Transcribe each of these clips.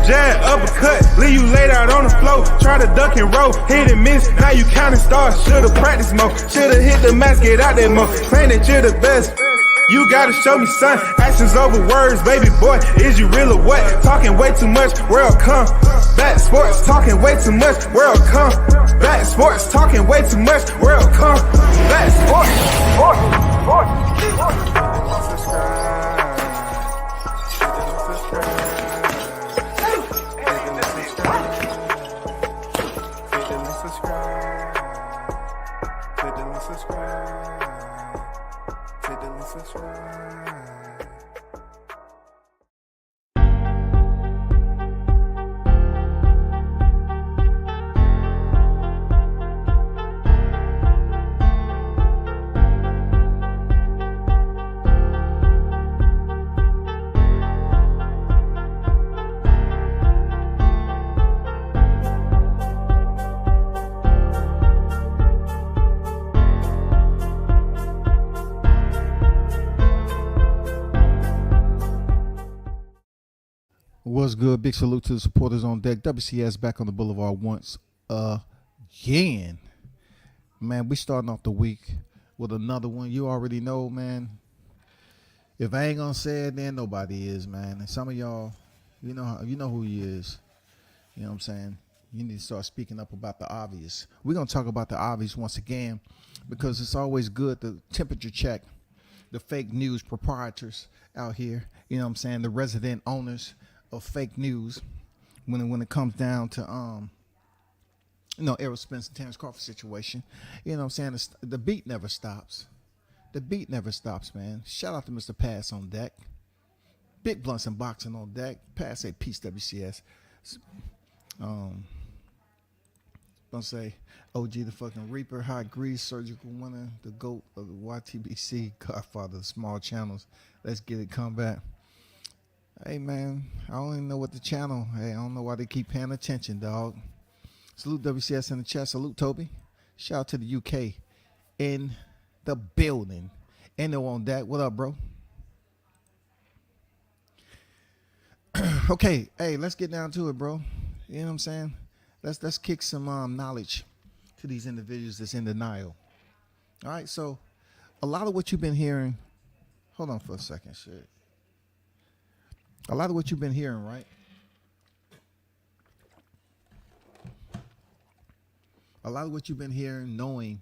jab, uppercut, leave you laid out on the floor. Try to duck and roll, hit and miss, now you counting stars. Should've practiced more, should've hit the mask, get out there more. Claim that you're the best. You gotta show me, son. Actions over words, baby boy. Is you real or what? Talking way too much, world come. Back sports, talking way too much, world come. Back sports, talking way too much, world come. Back What's good? Big salute to the supporters on deck. WCS back on the boulevard once again. Man, we starting off the week with another one. You already know, man. If I ain't gonna say it, then nobody is, man. And some of y'all, you know who he is. You know what I'm saying? You need to start speaking up about the obvious. We're gonna talk about the obvious once again because it's always good to temperature check the fake news proprietors out here. You know what I'm saying? The resident owners of fake news when it comes down to Errol Spence and Terrence Crawford situation. You know what I'm saying? The beat never stops. The beat never stops, man. Shout out to Mr. Pass on deck. Big blunts and boxing on deck. Pass say peace WCS. Gonna say OG the fucking Reaper, High Grease, Surgical Winner, the GOAT of the YTBC, Godfather of the small channels. Let's get it, come back. Hey, man, I don't even know what the channel. Hey, I don't know why they keep paying attention, dog. Salute WCS in the chat. Salute Toby. Shout out to the UK in the building. Endo on that. What up, bro? Okay, hey, let's get down to it, bro. You know what I'm saying? Let's kick some knowledge to these individuals that's in denial. All right, so a lot of what you've been hearing. Hold on for a second, shit. A lot of what you've been hearing, right? A lot of what you've been hearing, knowing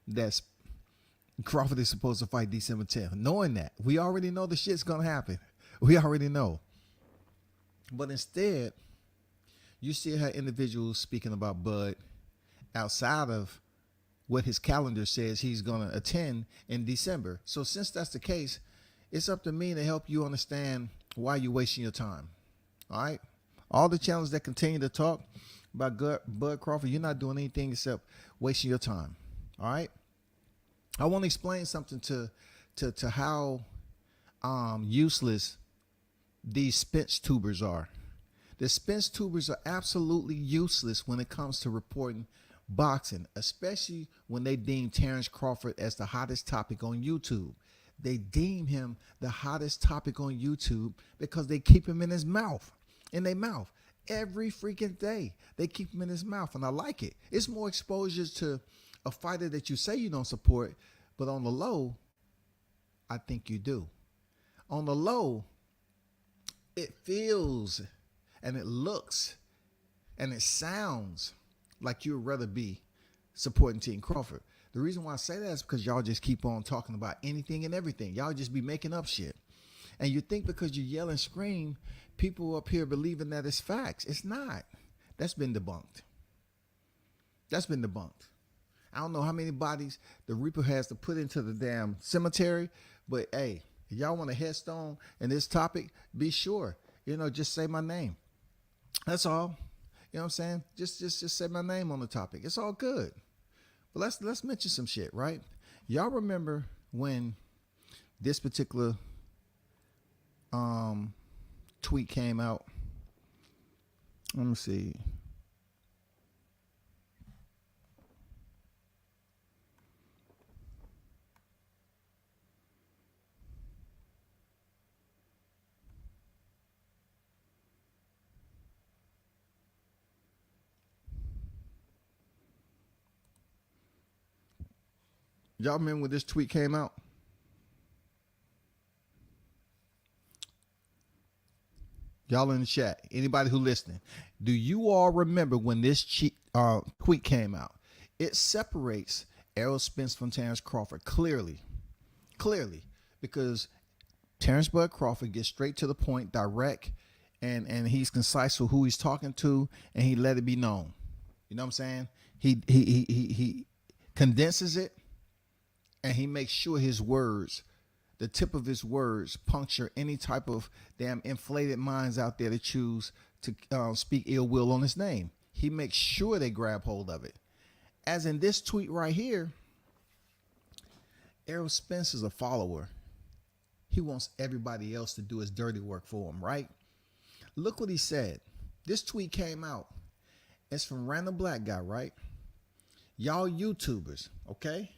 that Crawford is supposed to fight December 10th. Knowing that. We already know the shit's going to happen. We already know. But instead, you see how individuals speaking about Bud outside of what his calendar says he's going to attend in December. So since that's the case, it's up to me to help you understand why you're wasting your time. All right? All the channels that continue to talk about Bud Crawford, you're not doing anything except wasting your time. All right? I want to explain something to how useless these SPENCETUBERS are. The SPENCETUBERS are absolutely useless when it comes to reporting boxing, especially when they deem Terrence Crawford as the hottest topic on YouTube. They deem him the hottest topic on YouTube because they keep him in their mouth. Every freaking day. They keep him in his mouth, and I like it. It's more exposure to a fighter that you say you don't support, but on the low, I think you do. On the low, it feels and it looks and it sounds like you would rather be supporting Team Crawford. The reason why I say that is because y'all just keep on talking about anything and everything. Y'all just be making up shit. And you think because you yell and scream, people up here believing that it's facts. It's not. That's been debunked. I don't know how many bodies the Reaper has to put into the damn cemetery, but hey, if y'all want a headstone in this topic, be sure, just say my name. That's all. You know what I'm saying? Just say my name on the topic. It's all good. But let's mention some shit, right? Y'all remember when this particular tweet came out? Let me see. Y'all remember when this tweet came out? Y'all in the chat, anybody who listening, do you all remember when this tweet came out? It separates Errol Spence from Terrence Crawford clearly, because Terrence Bud Crawford gets straight to the point, direct, and he's concise with who he's talking to, and he let it be known. You know what I'm saying? He condenses it, and he makes sure his words, the tip of his words, puncture any type of damn inflated minds out there that choose to speak ill will on his name. He makes sure they grab hold of it. As in this tweet right here, Errol Spence is a follower. He wants everybody else to do his dirty work for him, right? Look what he said. This tweet came out. It's from Random Black Guy, right? Y'all YouTubers, okay?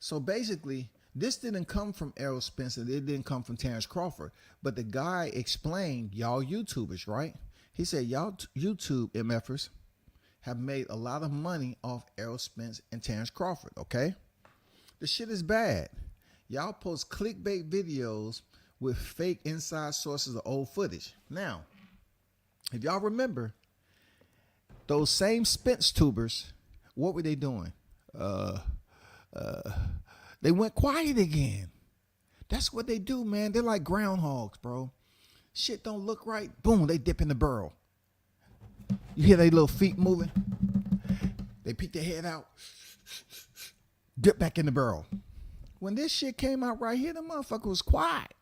So basically, this didn't come from Errol Spence, and it didn't come from Terrence Crawford. But the guy explained, y'all YouTubers, right? He said, y'all YouTube MFers have made a lot of money off Errol Spence and Terrence Crawford, okay? The shit is bad. Y'all post clickbait videos with fake inside sources of old footage. Now, if y'all remember, those same SPENCETUBERs, what were they doing? They went quiet again. That's what they do, man. They're like groundhogs, bro. Shit don't look right. Boom, they dip in the burrow. You hear their little feet moving? They peek their head out. Dip back in the burrow. When this shit came out right here, the motherfucker was quiet.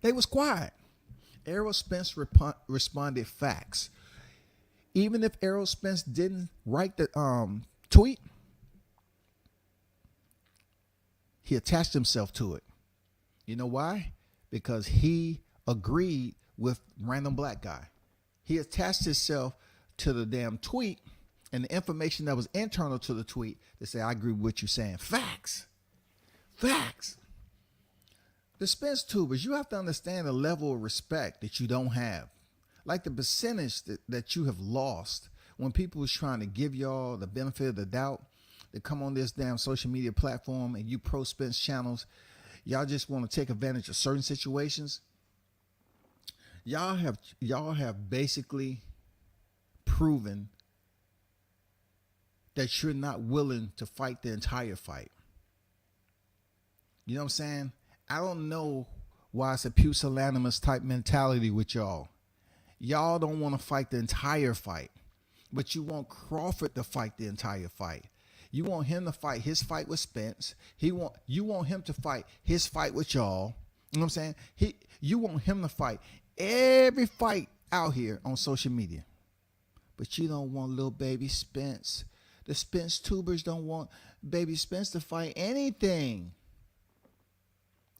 They was quiet. Errol Spence responded facts. Even if Errol Spence didn't write the tweet, he attached himself to it. You know why? Because he agreed with Random Black Guy. He attached himself to the damn tweet and the information that was internal to the tweet to say, I agree with what you're saying. Facts. Facts. The SpenceTubers, you have to understand the level of respect that you don't have. Like the percentage that you have lost when people was trying to give y'all the benefit of the doubt, to come on this damn social media platform and you pro Spence channels, y'all just want to take advantage of certain situations. Y'all have basically proven that you're not willing to fight the entire fight. You know what I'm saying? I don't know why it's a pusillanimous type mentality with y'all. Y'all don't want to fight the entire fight, but you want Crawford to fight the entire fight. You want him to fight his fight with Spence. You want him to fight his fight with y'all. You know what I'm saying? You want him to fight every fight out here on social media. But you don't want little baby Spence. The SpenceTubers don't want baby Spence to fight anything.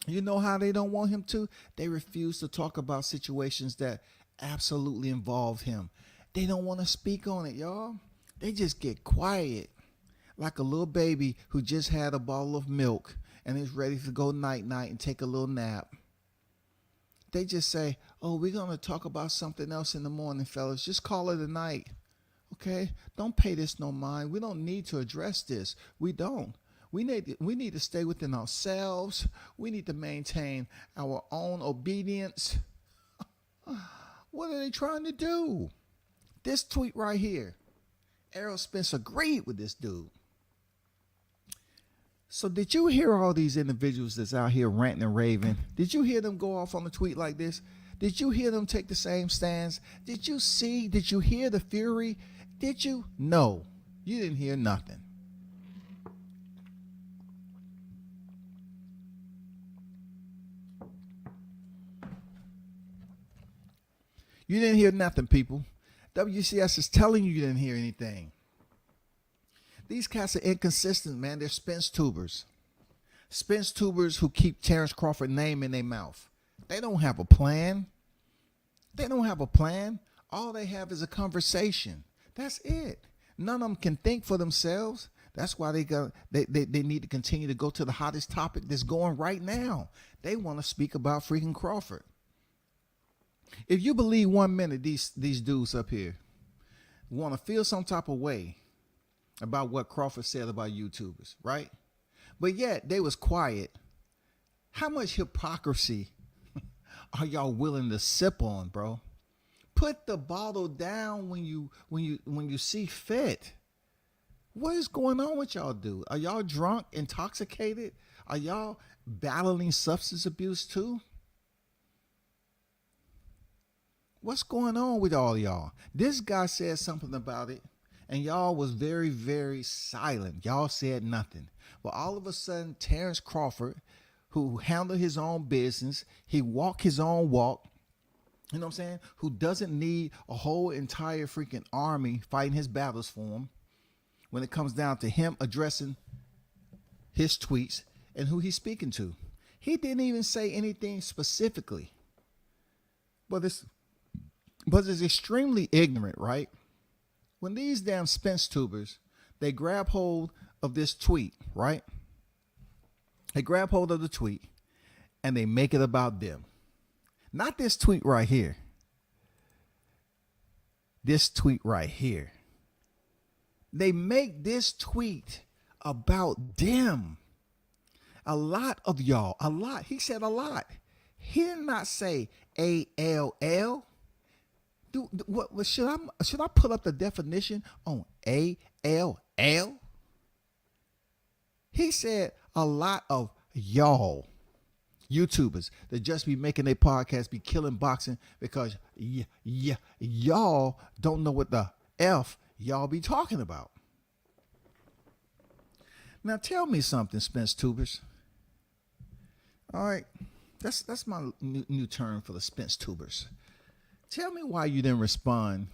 You know how they don't want him to? They refuse to talk about situations that absolutely involve him. They don't want to speak on it, y'all. They just get quiet like a little baby who just had a bottle of milk and is ready to go night-night and take a little nap. They just say, oh, we're going to talk about something else in the morning, fellas. Just call it a night. Okay? Don't pay this no mind. We don't need to address this. We don't. We need to stay within ourselves. We need to maintain our own obedience. What are they trying to do? This tweet right here. Errol Spence agreed with this dude. So did you hear all these individuals that's out here ranting and raving? Did you hear them go off on a tweet like this? Did you hear them take the same stance? Did you hear the fury? Did you? No, you didn't hear nothing. You didn't hear nothing, people. WCS is telling you didn't hear anything. These cats are inconsistent, man. They're SpenceTubers. SpenceTubers who keep Terrence Crawford's name in their mouth. They don't have a plan. They don't have a plan. All they have is a conversation. That's it. None of them can think for themselves. That's why they need to continue to go to the hottest topic that's going right now. They want to speak about freaking Crawford. If you believe 1 minute these dudes up here, want to feel some type of way about what Crawford said about YouTubers, right? But yet they was quiet. How much hypocrisy are y'all willing to sip on, bro? Put the bottle down when you see fit. What is going on with y'all, dude? Are y'all drunk, intoxicated? Are y'all battling substance abuse too? What's going on with all y'all? This guy said something about it, and y'all was very, very silent. Y'all said nothing. But all of a sudden, Terrence Crawford, who handled his own business, he walked his own walk, you know what I'm saying? Who doesn't need a whole entire freaking army fighting his battles for him when it comes down to him addressing his tweets and who he's speaking to. He didn't even say anything specifically. But it's extremely ignorant, right? When these damn SPENCETUBERs, they grab hold of this tweet, right? They grab hold of the tweet and they make it about them. Not this tweet right here. This tweet right here. They make this tweet about them. A lot of y'all, a lot. He said a lot. He did not say ALL. What should I put up the definition on ALL? He said a lot of y'all YouTubers that just be making their podcast, be killing boxing because y'all don't know what the F y'all be talking about. Now tell me something, SPENCETUBERs. All right, that's my new term for the SPENCETUBERs. Tell me why you didn't respond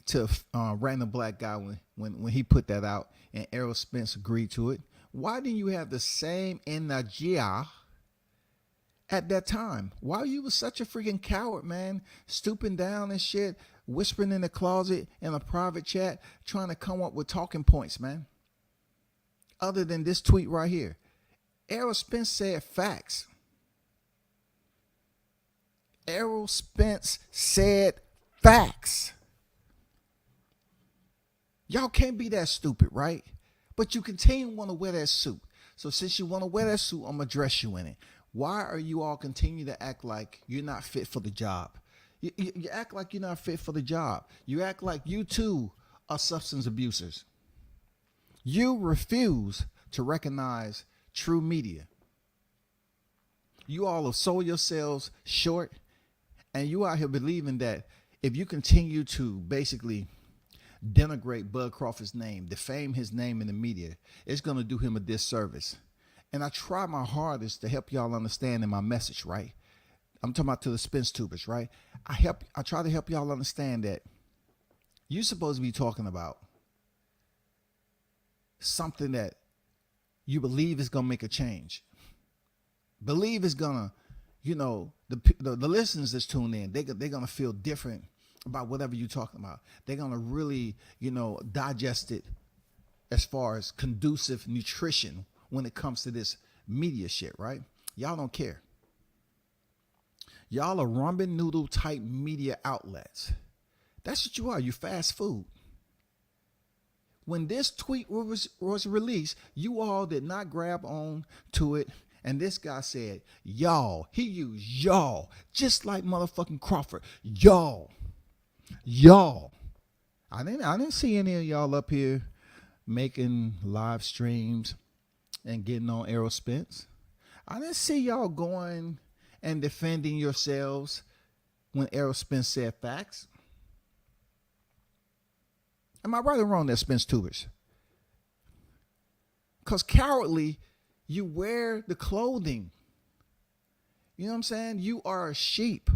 to Random Black Guy when he put that out and Errol Spence agreed to it. Why didn't you have the same energy at that time? Why you was such a freaking coward, man? Stooping down and shit, whispering in the closet in a private chat, trying to come up with talking points, man. Other than this tweet right here. Errol Spence said facts. Errol Spence said facts. Y'all can't be that stupid, right? But you continue to want to wear that suit. So since you want to wear that suit, I'm going to dress you in it. Why are you all continue to act like you're not fit for the job? You act like you're not fit for the job. You act like you too are substance abusers. You refuse to recognize true media. You all have sold yourselves short, and you out here believing that if you continue to basically denigrate Bud Crawford's name, defame his name in the media, it's going to do him a disservice. And I try my hardest to help y'all understand in my message, right? I'm talking about to the SPENCETUBERs, right? I try to help y'all understand that you're supposed to be talking about something that you believe is going to make a change. Believe is going to, you know, the listeners that's tuned in, they're going to feel different about whatever you're talking about. They're going to really, you know, digest it as far as conducive nutrition when it comes to this media shit, right? Y'all don't care. Y'all are ramen noodle type media outlets. That's what you are. You fast food. When this tweet was released, you all did not grab on to it. And this guy said, y'all. He used y'all, just like motherfucking Crawford. Y'all. I didn't see any of y'all up here making live streams and getting on Errol Spence. I didn't see y'all going and defending yourselves when Errol Spence said facts. Am I right or wrong there, SPENCETUBERs? Because cowardly, you wear the clothing. You know what I'm saying? You are a sheep.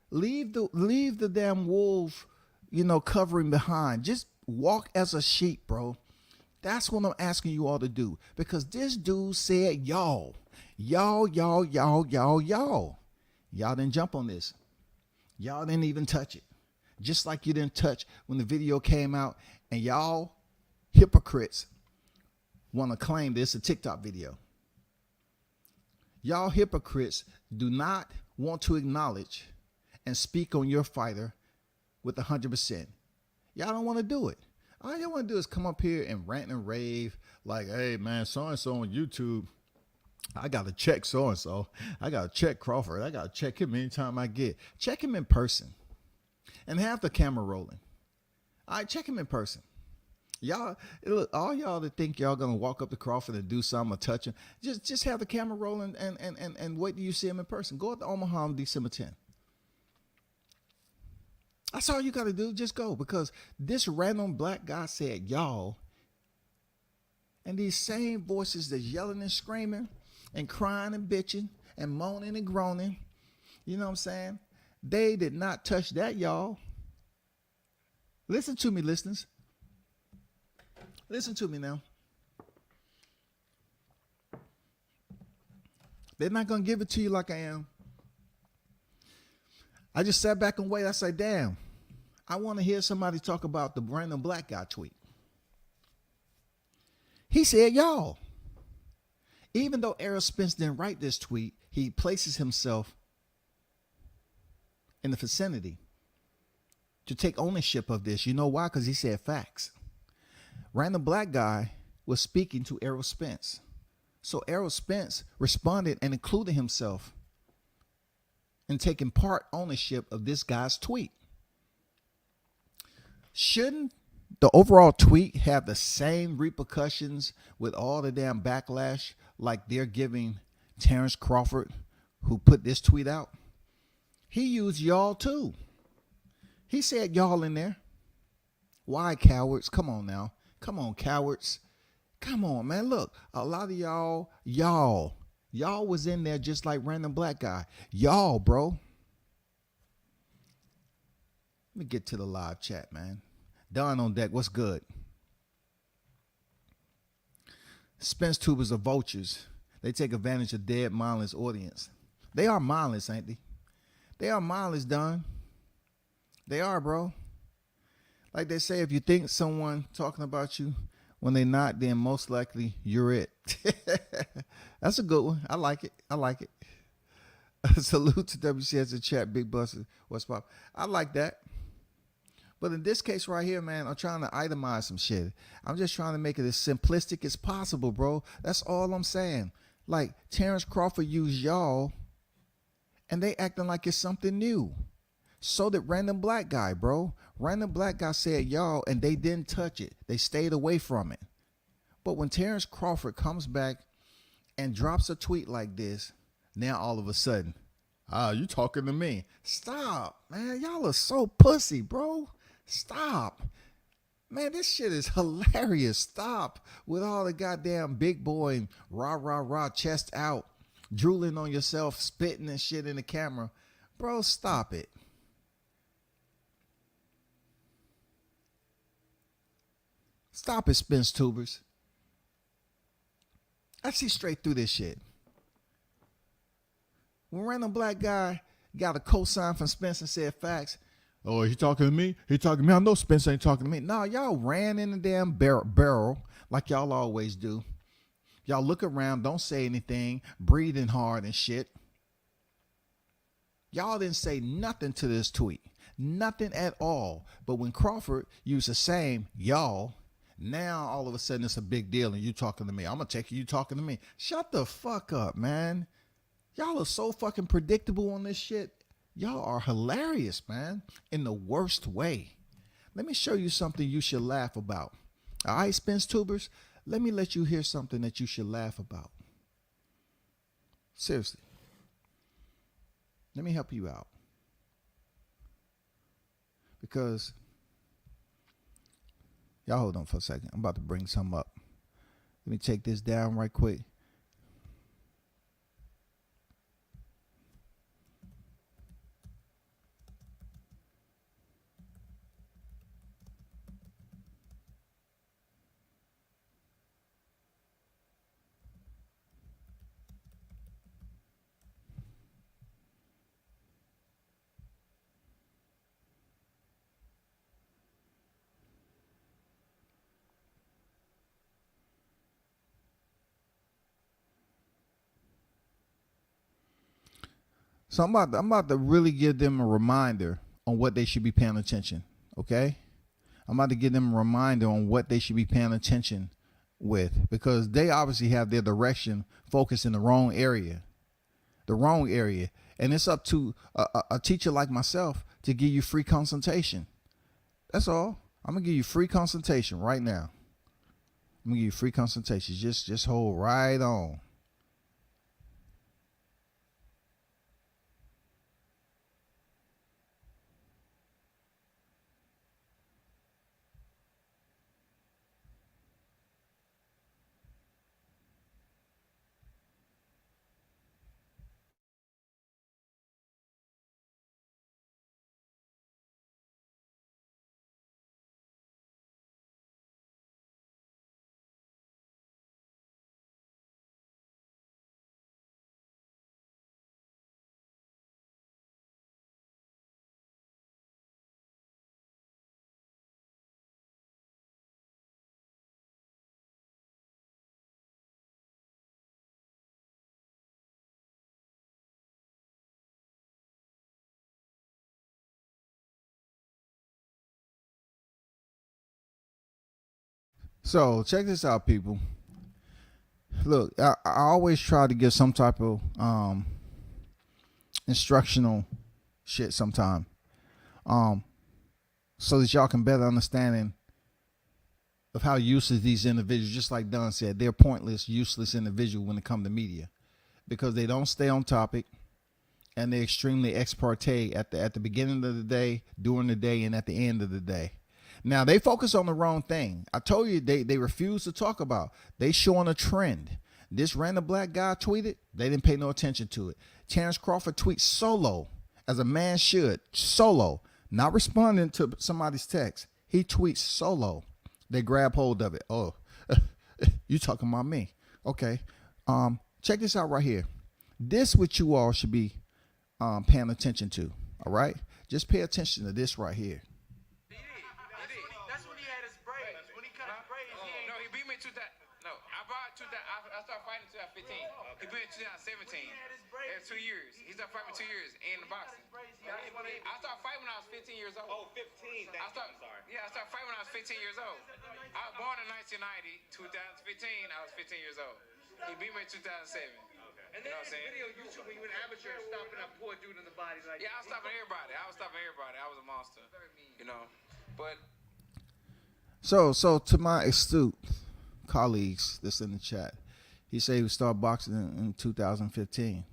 Leave the damn wolf, you know, covering behind. Just walk as a sheep, bro. That's what I'm asking you all to do. Because this dude said y'all. Y'all. Y'all didn't jump on this. Y'all didn't even touch it. Just like you didn't touch when the video came out and y'all hypocrites want to claim this a TikTok video. Y'all hypocrites do not want to acknowledge and speak on your fighter with 100%. Y'all don't want to do it. All y'all want to do is come up here and rant and rave like, hey, man, so-and-so on YouTube, I got to check so-and-so. I got to check Crawford. I got to check him anytime I get. Check him in person and have the camera rolling. All right, check him in person. Y'all, look, all y'all that think y'all going to walk up to Crawford and do something or touch him, just have the camera rolling and wait till you see him in person. Go up to Omaha on December 10th. That's all you got to do. Just go, because this random black guy said y'all, and these same voices that's yelling and screaming and crying and bitching and moaning and groaning, you know what I'm saying? They did not touch that, y'all. Listen to me, listeners. Listen to me now. They're not going to give it to you like I am. I just sat back and waited. I said, damn, I want to hear somebody talk about the random black guy tweet. He said, y'all. Even though Errol Spence didn't write this tweet, he places himself in the vicinity to take ownership of this. You know why? Because he said facts. Random black guy was speaking to Errol Spence. So Errol Spence responded and included himself in taking part ownership of this guy's tweet. Shouldn't the overall tweet have the same repercussions with all the damn backlash like they're giving Terrence Crawford, who put this tweet out? He used y'all too. He said y'all in there. Why, cowards? Come on now. Come on, cowards. Come on, man. Look, a lot of y'all was in there just like random black guy. Y'all, bro. Let me get to the live chat, man. Don on deck. What's good? SPENCETUBERS are vultures. They take advantage of dead, mindless audience. They are mindless, ain't they? They are mindless, Don. They are, bro. Like they say, if you think someone talking about you when they're not, then most likely you're it. That's a good one. I like it. I like it. Salute to WCS in chat, Big Buster. What's pop? I like that. But in this case right here, man, I'm trying to itemize some shit. I'm just trying to make it as simplistic as possible, bro. That's all I'm saying. Like Terrence Crawford used y'all, and they acting like it's something new. So did random black guy, bro. Random black guy said y'all, and they didn't touch it. They stayed away from it. But when Terrence Crawford comes back and drops a tweet like this, now all of a sudden, you talking to me. Stop, man. Y'all are so pussy, bro. Stop. Man, this shit is hilarious. Stop with all the goddamn big boy and rah, chest out, drooling on yourself, spitting and shit in the camera. Bro, stop it. Stop it, SPENCETUBERS. I see straight through this shit. When random black guy got a cosign from Spence and said facts, oh, he talking to me? He talking to me? I know Spence ain't talking to me. No, y'all ran in the damn barrel like y'all always do. Y'all look around, don't say anything, breathing hard and shit. Y'all didn't say nothing to this tweet. Nothing at all. But when Crawford used the same y'all, now all of a sudden it's a big deal and you talking to me. I'm going to take you talking to me. Shut the fuck up, man. Y'all are so fucking predictable on this shit. Y'all are hilarious, man, in the worst way. Let me show you something you should laugh about. All right, SPENCETUBERS, let me let you hear something that you should laugh about. Seriously. Let me help you out. Because, y'all hold on for a second. I'm about to bring something up. Let me take this down right quick. So I'm about to really give them a reminder on what they should be paying attention. Okay, I'm about to give them a reminder on what they should be paying attention with, because they obviously have their direction focused in the wrong area. And it's up to a teacher like myself to give you free consultation. That's all. I'm going to give you free consultation right now. I'm going to give you free consultation. Just hold right on. So check this out, people. Look, I always try to give some type of instructional shit sometime, so that y'all can better understanding of how useless these individuals, just like Don said, they're pointless, useless individuals when it comes to media, because they don't stay on topic, and they're extremely ex parte at the beginning of the day, during the day, and at the end of the day. Now, they focus on the wrong thing. I told you they refuse to talk about. They showing a trend. This random black guy tweeted. They didn't pay no attention to it. Terrence Crawford tweets solo, as a man should. Solo. Not responding to somebody's text. He tweets solo. They grab hold of it. Oh, you talking about me. Okay. Check this out right here. This what you all should be paying attention to. All right? Just pay attention to this right here. I started fighting in 2015. He beat me in 2017. That's 2 years. He started fighting me 2 years in the boxing. I started fighting when I was 15 years old. Oh, 15. I'm sorry. Yeah, I started fighting when I was 15 years old. I was born in 1990. 2015, I was 15 years old. He beat me in 2007. Okay. And then this video YouTube when you were an amateur stopping a poor dude in the body. Like, yeah, I was stopping everybody. I was a monster. You know, but. So to my astute colleagues that's in the chat, he said he would start boxing in 2015.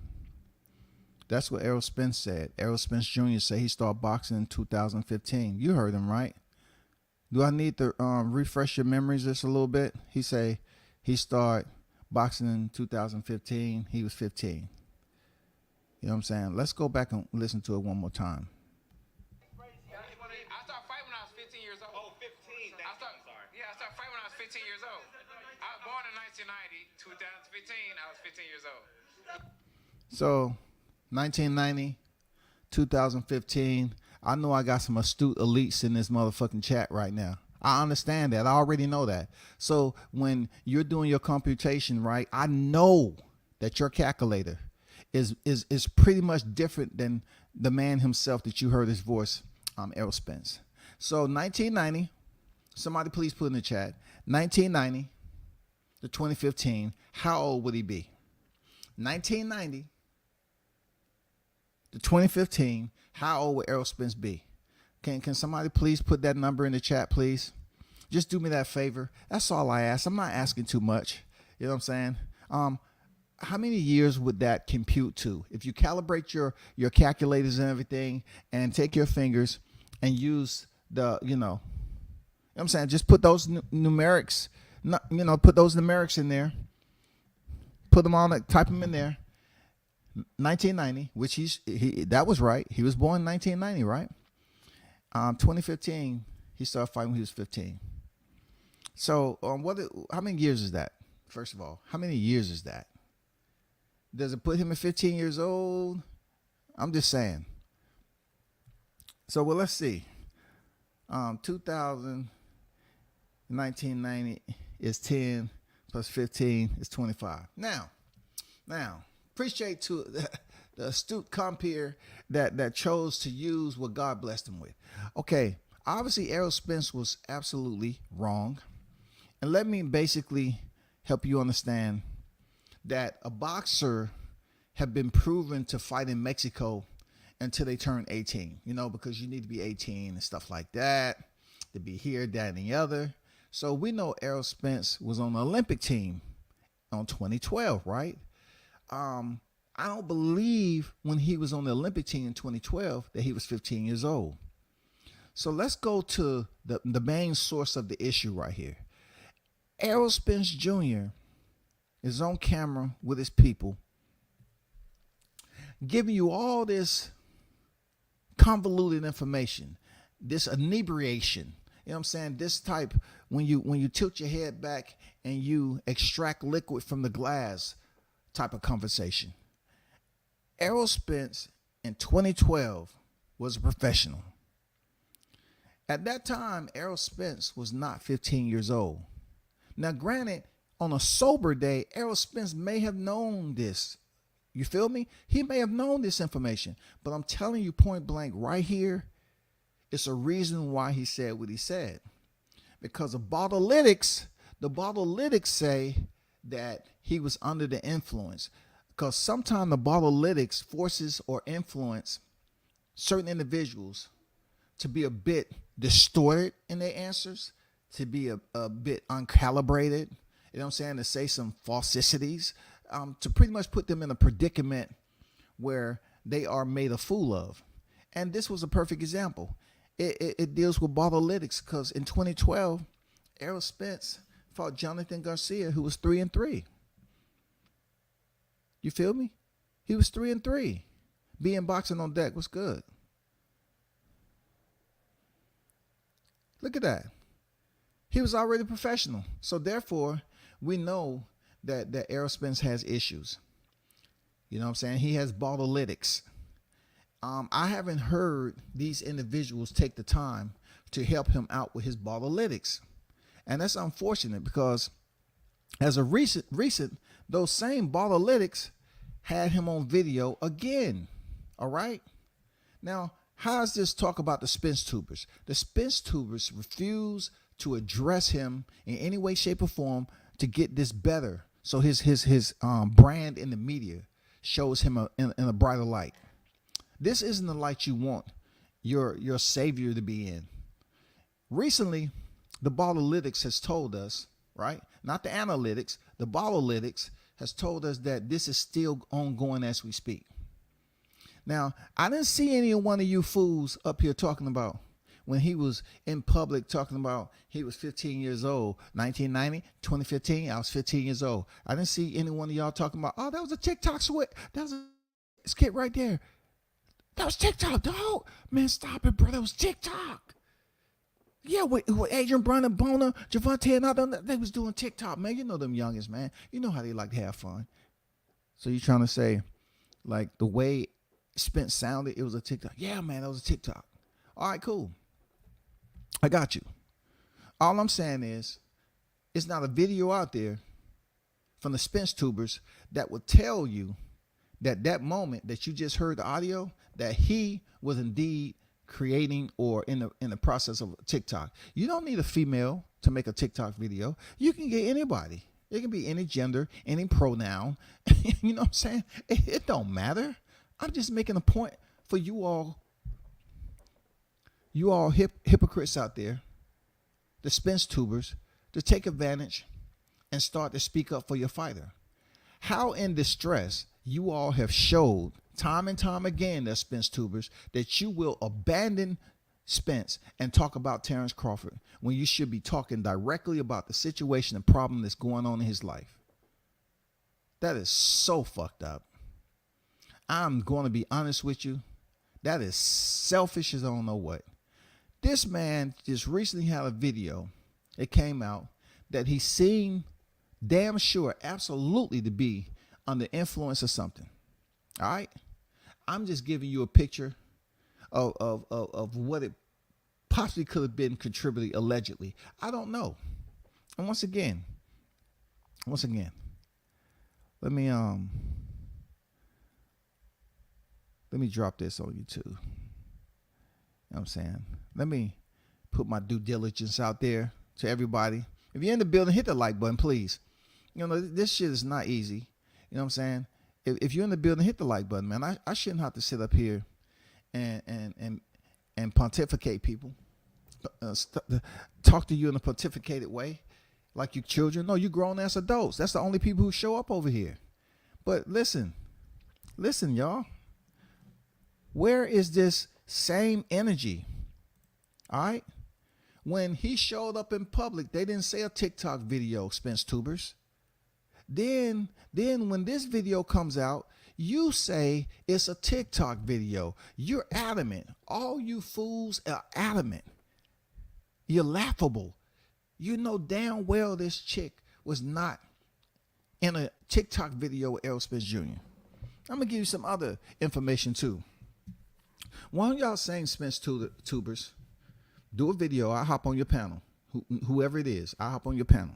That's what Errol Spence said. Errol Spence Jr. said he started boxing in 2015. You heard him, right? Do I need to refresh your memories just a little bit? He said he started boxing in 2015. He was 15. You know what I'm saying? Let's go back and listen to it one more time. I started fighting when I was 15 years old. Oh, 15. I started fighting when I was 15 years old. I was born in 1990. 2015, I was 15 years old. So, 1990, 2015. I know I got some astute elites in this motherfucking chat right now. I understand that. I already know that. So when you're doing your computation, right, I know that your calculator is pretty much different than the man himself that you heard his voice, Errol Spence. So 1990, somebody please put in the chat, 1990 to 2015, how old would he be? 1990 to 2015, how old would Errol Spence be? Can somebody please put that number in the chat, please? Just do me that favor. That's all I ask. I'm not asking too much. You know what I'm saying? How many years would that compute to? If you calibrate your calculators and everything and take your fingers and use the, you know what I'm saying? Just put those numerics, put those numerics in there. Put them on, type them in there. 1990, which that was right. He was born in 1990, right? 2015, he started fighting when he was 15. So, how many years is that? First of all, how many years is that? Does it put him at 15 years old? I'm just saying. So, well, let's see. 1990 is 10 plus 15 is 25. Now, appreciate to the astute compeer that chose to use what God blessed him with. Okay, obviously Errol Spence was absolutely wrong. And let me basically help you understand that a boxer have been proven to fight in Mexico until they turn 18, because you need to be 18 and stuff like that, to be here, that, and the other. So we know Errol Spence was on the Olympic team on 2012, right? I don't believe when he was on the Olympic team in 2012 that he was 15 years old. So let's go to the main source of the issue right here. Errol Spence Jr. is on camera with his people, giving you all this convoluted information, this inebriation. You know what I'm saying? This type, when you tilt your head back and you extract liquid from the glass type of conversation. Errol Spence in 2012 was a professional. At that time, Errol Spence was not 15 years old. Now, granted, on a sober day, Errol Spence may have known this. You feel me? He may have known this information, but I'm telling you point blank right here, it's a reason why he said what he said. Because the bottlytics say that he was under the influence. Because sometimes the bottlytics forces or influence certain individuals to be a bit distorted in their answers, to be a bit uncalibrated, you know what I'm saying, to say some falsicities, to pretty much put them in a predicament where they are made a fool of. And this was a perfect example. It deals with bottlytics, because in 2012, Errol Spence fought Jonathan Garcia, who was 3-3. You feel me? He was 3-3. Being boxing on deck was good. Look at that. He was already professional. So therefore, we know that Errol Spence has issues. You know what I'm saying? He has bottlytics. I haven't heard these individuals take the time to help him out with his bottlytics. And that's unfortunate, because as a recent, those same bottlytics had him on video again. All right. Now, how does this talk about the SPENCETUBERS? The SPENCETUBERS refuse to address him in any way, shape, or form to get this better. So his brand in the media shows him in a brighter light. This isn't the light you want your savior to be in. Recently, the bottlytics has told us, right? Not the analytics, the bottlytics has told us that this is still ongoing as we speak. Now, I didn't see any one of you fools up here talking about when he was in public talking about he was 15 years old. 1990, 2015, I was 15 years old. I didn't see any one of y'all talking about, oh, that was a TikTok sweat. That was a skit right there. That was TikTok, dog. Man, stop it, bro. That was TikTok. Yeah, with Adrian Broner, Bona, Javante, and all them, they was doing TikTok, man. You know them youngest, man. You know how they like to have fun. So you trying to say, like, the way Spence sounded, it was a TikTok? Yeah, man, that was a TikTok. All right, cool. I got you. All I'm saying is, it's not a video out there from the SPENCETUBERS that will tell you that moment that you just heard the audio, that he was indeed creating or in the process of TikTok. You don't need a female to make a TikTok video. You can get anybody. It can be any gender, any pronoun. You know what I'm saying? It don't matter. I'm just making a point for you all hypocrites out there, the SPENCETUBERS, to take advantage and start to speak up for your fighter. How in distress you all have showed time and time again, the SPENCETUBERS, that you will abandon Spence and talk about Terrence Crawford when you should be talking directly about the situation and problem that's going on in his life. That is so fucked up. I'm going to be honest with you. That is selfish as I don't know what. This man just recently had a video. It came out that he seemed damn sure absolutely to be under influence of something. All right. I'm just giving you a picture of what it possibly could have been contributed allegedly. I don't know. And once again, let me drop this on you too. You know what I'm saying? Let me put my due diligence out there to everybody. If you're in the building, hit the like button, please. You know, this shit is not easy. You know what I'm saying? If you're in the building, hit the like button, man. I shouldn't have to sit up here and pontificate people. Talk to you in a pontificated way like you children. No, you grown ass adults. That's the only people who show up over here. But listen, y'all. Where is this same energy? All right? When he showed up in public, they didn't say a TikTok video, SPENCETUBERS. Then when this video comes out, you say it's a TikTok video. You're adamant. All you fools are adamant. You're laughable. You know damn well this chick was not in a TikTok video with Errol Spence Jr. I'm going to give you some other information too. Why don't y'all saying SPENCETUBERS, do a video. I'll hop on your panel. Whoever it is, I'll hop on your panel.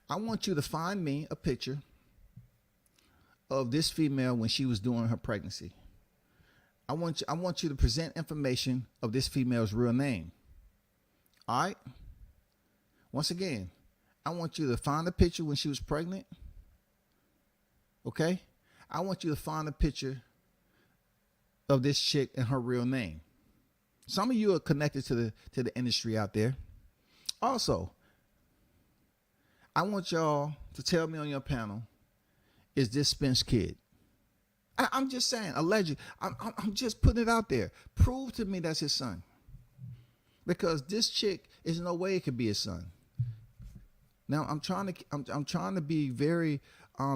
I want you to find me a picture of this female when she was doing her pregnancy. I want you to present information of this female's real name. All right? Once again, I want you to find a picture when she was pregnant. Okay? I want you to find a picture of this chick and her real name. Some of you are connected to the industry out there. Also, I want y'all to tell me on your panel, is this Spence kid? I'm just saying, allegedly. I'm just putting it out there. Prove to me that's his son. Because this chick, is no way it could be his son. Now I'm trying to be very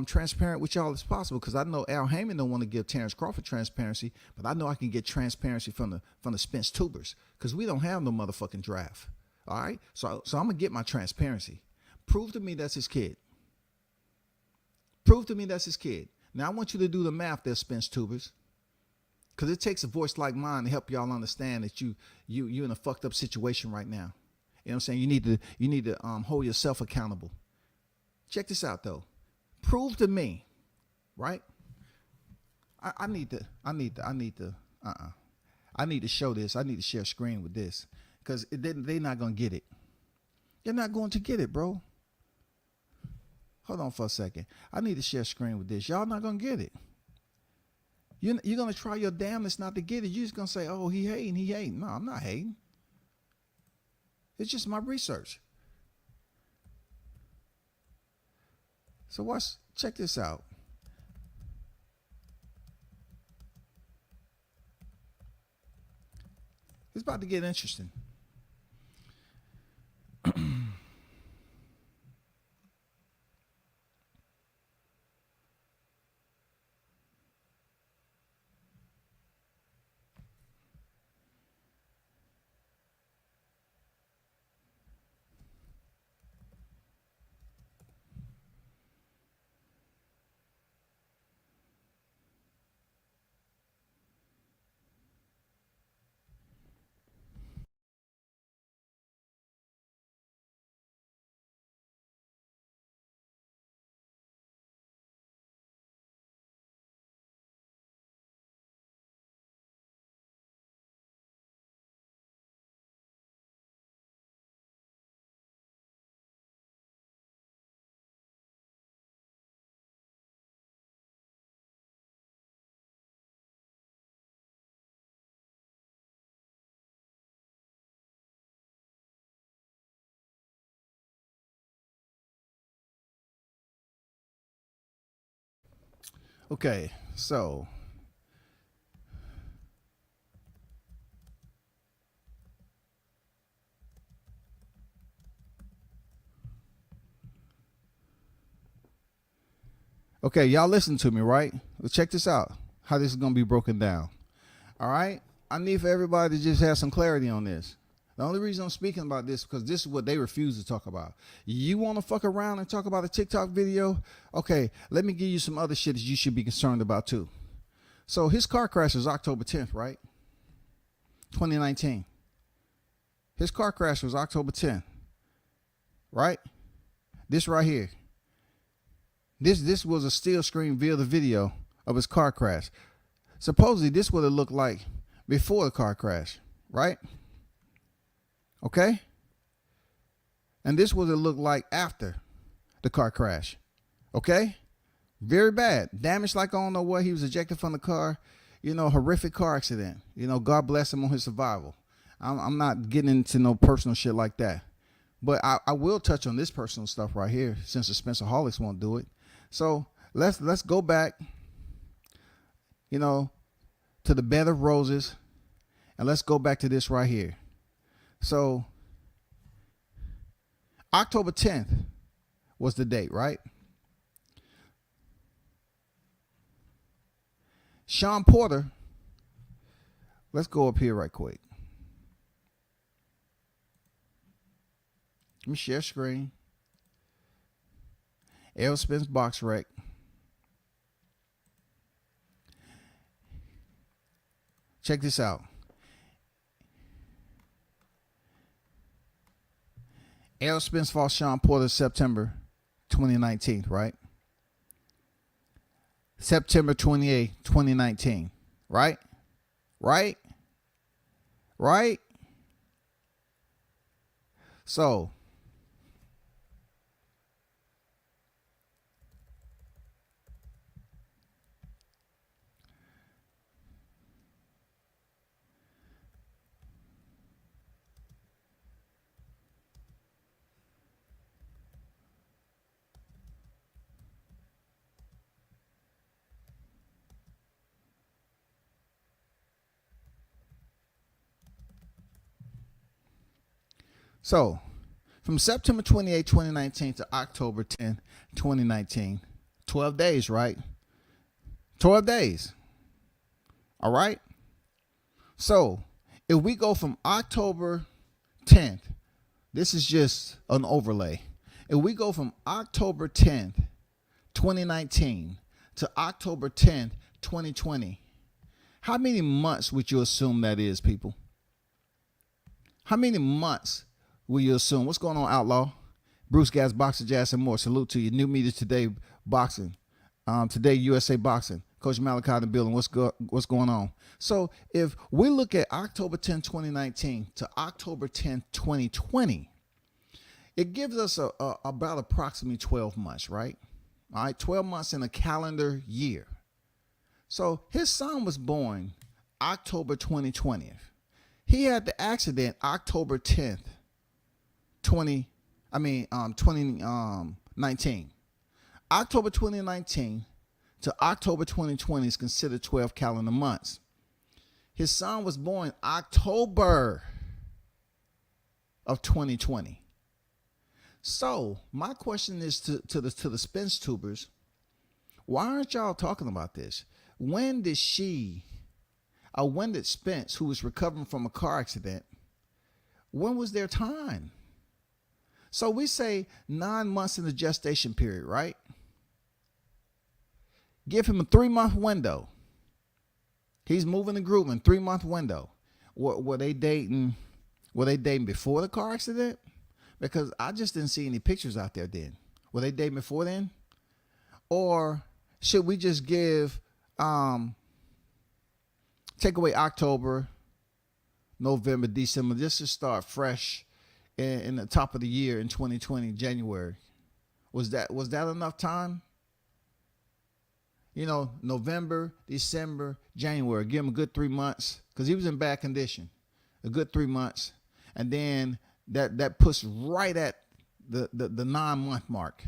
transparent with y'all as possible, because I know Al Heyman don't want to give Terrence Crawford transparency, but I know I can get transparency from the SPENCETUBERS, because we don't have no motherfucking draft. All right, so I'm gonna get my transparency. Prove to me that's his kid. Prove to me that's his kid. Now I want you to do the math there, SPENCETUBERS, because it takes a voice like mine to help y'all understand that you're in a fucked up situation right now. You know what I'm saying? You need to hold yourself accountable. Check this out though. Prove to me, right? I need to show this. I need to share screen with this, because they're not gonna get it. They're not going to get it, bro. Hold on for a second. I need to share screen with this. Y'all not gonna get it. You're gonna try your damnedest not to get it. You're just gonna say, "Oh, he hating." No, I'm not hating. It's just my research. So check this out. It's about to get interesting. Okay, so okay, y'all listen to me, right? Well, check this out, how this is going to be broken down. All right? I need for everybody to just have some clarity on this. The only reason I'm speaking about this is because this is what they refuse to talk about. You want to fuck around and talk about a TikTok video? Okay, let me give you some other shit that you should be concerned about too. So his car crash was October 10th, right? 2019. His car crash was October 10th, right? This right here. This was a still screen via the video of his car crash. Supposedly this would have looked like before the car crash, right? Okay? And this was what it looked like after the car crash. Okay? Very bad. Damage like I don't know what. He was ejected from the car. Horrific car accident. God bless him on his survival. I'm not getting into no personal shit like that. But I will touch on this personal stuff right here since the Spencerholics won't do it. So let's go back, to the bed of roses, and let's go back to this right here. So October 10th was the date, right? Sean Porter, let's go up here right quick. Let me share screen. L Spence box wreck. Check this out. L Spence fought Sean Porter September 2019, right? September 28, 2019, right? Right? So, from September 28, 2019 to October 10, 2019, 12 days, right? 12 days. All right? So, if we go from October 10th, this is just an overlay. If we go from October 10th, 2019 to October 10th, 2020, how many months would you assume that is, people? How many months will you assume? What's going on, Outlaw? Bruce Gas, Boxer, Jazz, and more. Salute to you. New media today, boxing. Today, USA Boxing. Coach Malachi in the building. What's going on? So if we look at October 10, 2019 to October 10, 2020, it gives us about approximately 12 months, right? All right, 12 months in a calendar year. So his son was born October 2020. He had the accident October 10th, 2019. October 2019 to October 2020 is considered 12 calendar months. His son was born October of 2020. So my question is to the SPENCETUBERS, why aren't y'all talking about this? When did Spence, who was recovering from a car accident, when was their time? So we say 9 months in the gestation period, right? Give him a 3-month window. He's moving and grooving, 3-month window. Were they dating before the car accident? Because I just didn't see any pictures out there then. Were they dating before then? Or should we just take away October, November, December, just to start fresh in the top of the year in 2020, January? Was that enough time? November, December, January. Give him a good 3 months because he was in bad condition. A good 3 months. And then that puts right at the 9-month mark.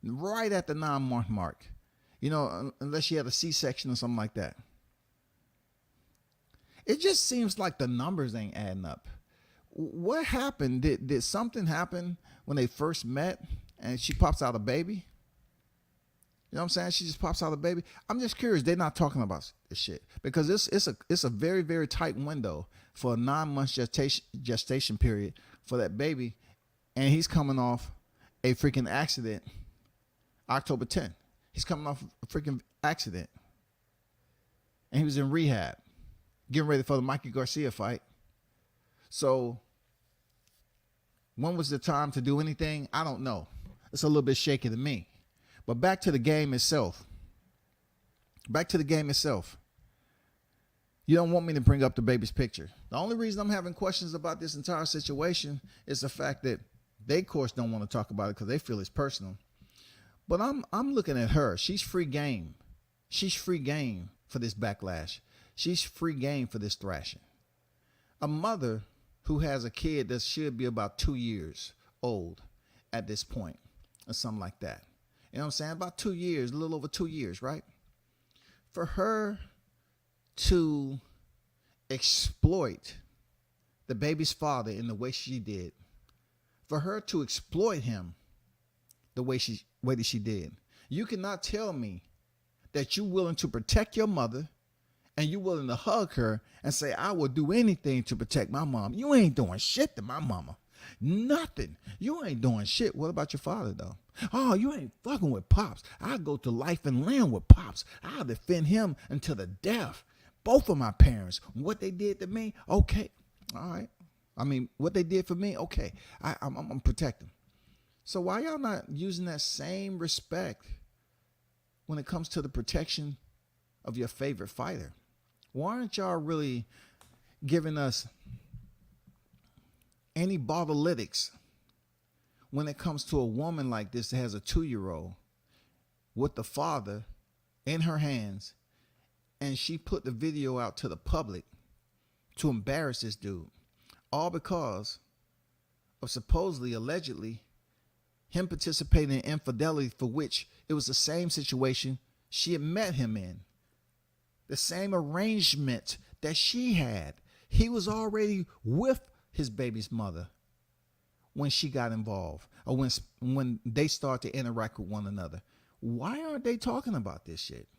Right at the 9-month mark. Unless you had a C-section or something like that. It just seems like the numbers ain't adding up. What happened? Did something happen when they first met and she pops out a baby? You know what I'm saying? She just pops out a baby. I'm just curious. They're not talking about this shit because it's a very, very tight window for a 9-month gestation period for that baby. And he's coming off a freaking accident October 10th. He's coming off a freaking accident. And he was in rehab, getting ready for the Mikey Garcia fight. So when was the time to do anything? I don't know. It's a little bit shaky to me. But back to the game itself. You don't want me to bring up the baby's picture. The only reason I'm having questions about this entire situation is the fact that they, of course, don't want to talk about it because they feel it's personal. But I'm looking at her. She's free game. She's free game for this backlash. She's free game for this thrashing. A mother who has a kid that should be about 2 years old at this point or something like that. You know what I'm saying? About 2 years, a little over 2 years, right? For her to exploit the baby's father in the way she did, for her to exploit him the way that she did, you cannot tell me that you're willing to protect your mother and you're willing to hug her and say, I will do anything to protect my mom. You ain't doing shit to my mama. Nothing. You ain't doing shit. What about your father, though? Oh, you ain't fucking with Pops. I'll go to life and limb with Pops. I'll defend him until the death. Both of my parents, what they did to me, okay. All right. I mean, what they did for me, okay. I'm protecting. So why y'all not using that same respect when it comes to the protection of your favorite fighter? Why aren't y'all really giving us any bottletics when it comes to a woman like this that has a 2-year-old with the father in her hands, and she put the video out to the public to embarrass this dude, all because of supposedly, allegedly, him participating in infidelity, for which it was the same situation she had met him in. The same arrangement that she had. He was already with his baby's mother when she got involved, or when they start to interact with one another. Why aren't they talking about this shit?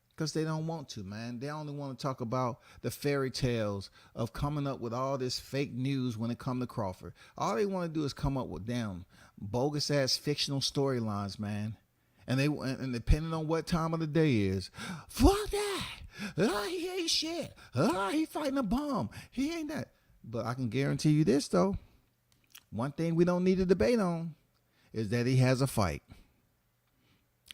Because they don't want to, man. They only want to talk about the fairy tales of coming up with all this fake news when it comes to Crawford. All they want to do is come up with damn bogus ass fictional storylines, man. And depending on what time of the day is, fuck that. He ain't shit. He fighting a bomb. He ain't that. But I can guarantee you this, though. One thing we don't need to debate on is that he has a fight.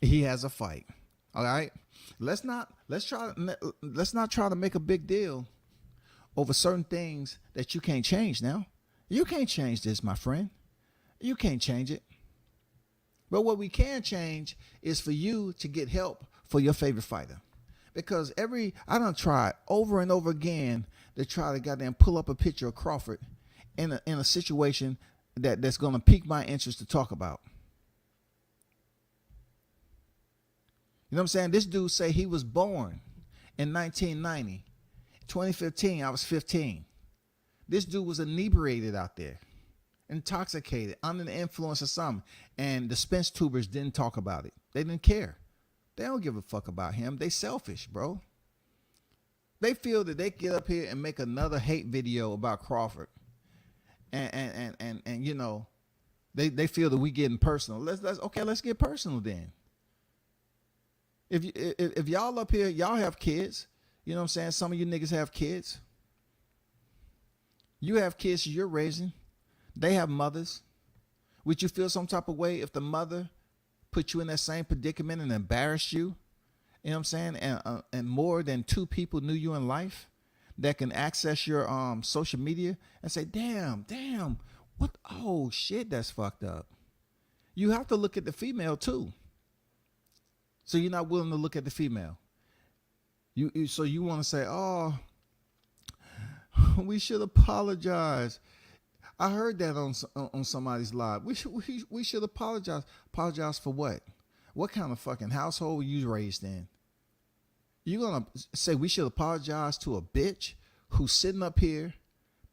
He has a fight. All right. Let's not try to make a big deal over certain things that you can't change now. You can't change this, my friend. You can't change it. But what we can change is for you to get help for your favorite fighter. Because I done tried over and over again to try to goddamn pull up a picture of Crawford in a situation that's going to pique my interest to talk about. You know what I'm saying? This dude say he was born in 1990. 2015, I was 15. This dude was inebriated out there, intoxicated, under the influence of something. And the SPENCETUBERS didn't talk about it. They didn't care. They don't give a fuck about him. They selfish, bro. They feel that they get up here and make another hate video about Crawford. And you know, they feel that we getting personal. Let's get personal then. If y'all up here, y'all have kids, you know what I'm saying? Some of you niggas have kids. You have kids you're raising. They have mothers. Would you feel some type of way if the mother put you in that same predicament and embarrassed you? You know what I'm saying? And more than 2 people knew you in life that can access your social media and say, damn, what? Oh shit, that's fucked up. You have to look at the female too. So you're not willing to look at the female. So you want to say, oh, we should apologize. I heard that on somebody's live. We should apologize. Apologize for what? What kind of fucking household were you raised in? You gonna say we should apologize to a bitch who's sitting up here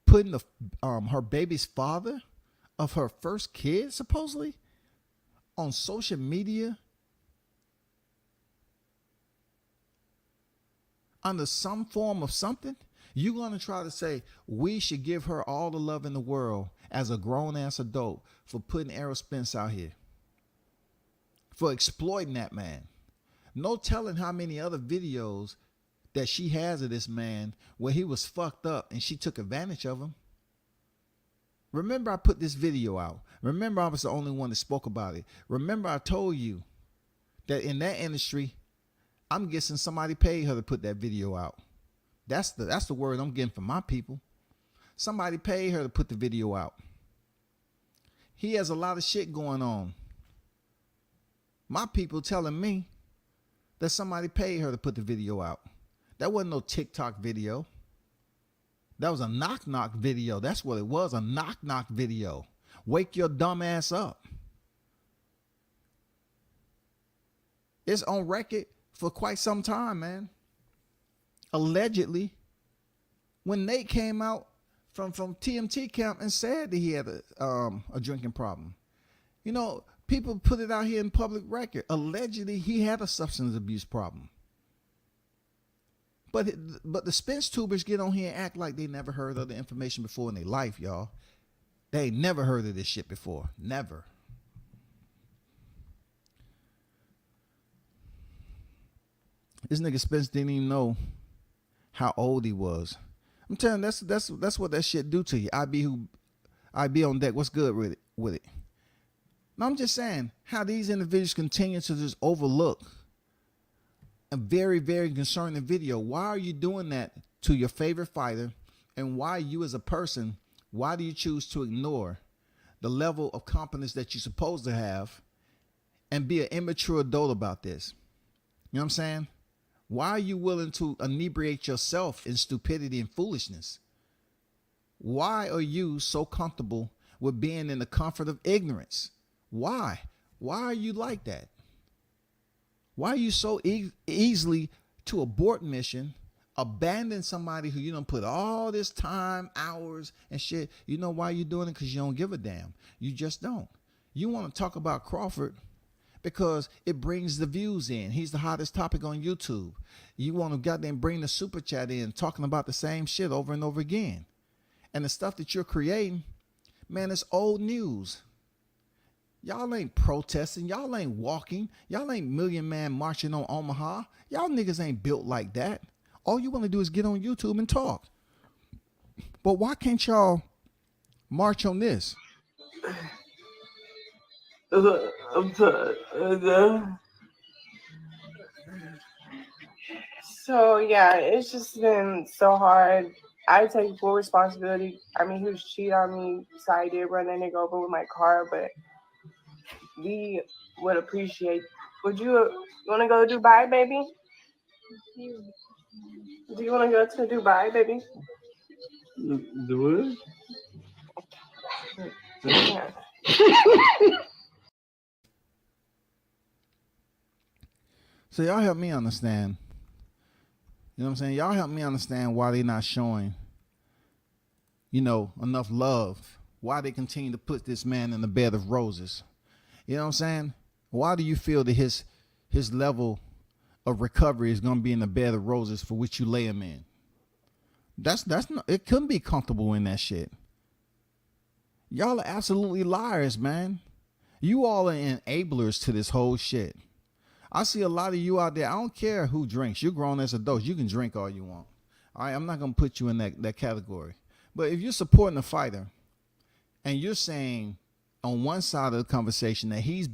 putting her baby's father of her first kid supposedly on social media under some form of something? You're going to try to say we should give her all the love in the world as a grown-ass adult for putting Errol Spence out here, for exploiting that man. No telling how many other videos that she has of this man where he was fucked up and she took advantage of him. Remember, I put this video out. Remember, I was the only one that spoke about it. Remember, I told you that in that industry, I'm guessing somebody paid her to put that video out. That's the word I'm getting from my people. Somebody paid her to put the video out. He has a lot of shit going on. My people telling me that somebody paid her to put the video out. That wasn't no TikTok video. That was a knock-knock video. That's what it was, a knock-knock video. Wake your dumb ass up. It's on record for quite some time, man. Allegedly, when Nate came out from TMT camp and said that he had a drinking problem. You know, people put it out here in public record. Allegedly, he had a substance abuse problem. But the SPENCETUBERS get on here and act like they never heard of the information before in their life, y'all. They ain't never heard of this shit before. Never. This nigga Spence didn't even know how old he was. I'm telling you, that's what that shit do to you. I be on deck. What's good with it? Now, I'm just saying how these individuals continue to just overlook a very, very concerning video. Why are you doing that to your favorite fighter? And why you as a person, why do you choose to ignore the level of competence that you're supposed to have and be an immature adult about this? You know what I'm saying? Why are you willing to inebriate yourself in stupidity and foolishness? Why are you so comfortable with being in the comfort of ignorance? Why? Why are you like that? Why are you so easily to abort mission, abandon somebody who you don't put all this time, hours and shit? You know why you're doing it? Because you don't give a damn. You just don't. You want to talk about Crawford because it brings the views in. He's the hottest topic on YouTube. You want to goddamn bring the super chat in, talking about the same shit over and over again. And the stuff that you're creating, man, it's old news. Y'all ain't protesting. Y'all ain't walking. Y'all ain't Million Man marching on Omaha. Y'all niggas ain't built like that. All you want to do is get on YouTube and talk. But why can't y'all march on this? I'm tired. So yeah, it's just been so hard. I take full responsibility. I mean, he was cheating on me, so I did run that nigga over with my car, but we would appreciate. Would you want to go to Dubai, baby? Do you want to go to Dubai, baby? The what? Yeah. So y'all help me understand. You know what I'm saying? Y'all help me understand why they not showing, you know, enough love. Why they continue to put this man in the bed of roses. You know what I'm saying? Why do you feel that his level of recovery is going to be in the bed of roses for which you lay him in? That's not, it couldn't be comfortable in that shit. Y'all are absolutely liars, man. You all are enablers to this whole shit. I see a lot of you out there. I don't care who drinks. You're grown as adults. You can drink all you want. All right, I'm not going to put you in that category. But if you're supporting a fighter and you're saying on one side of the conversation that he's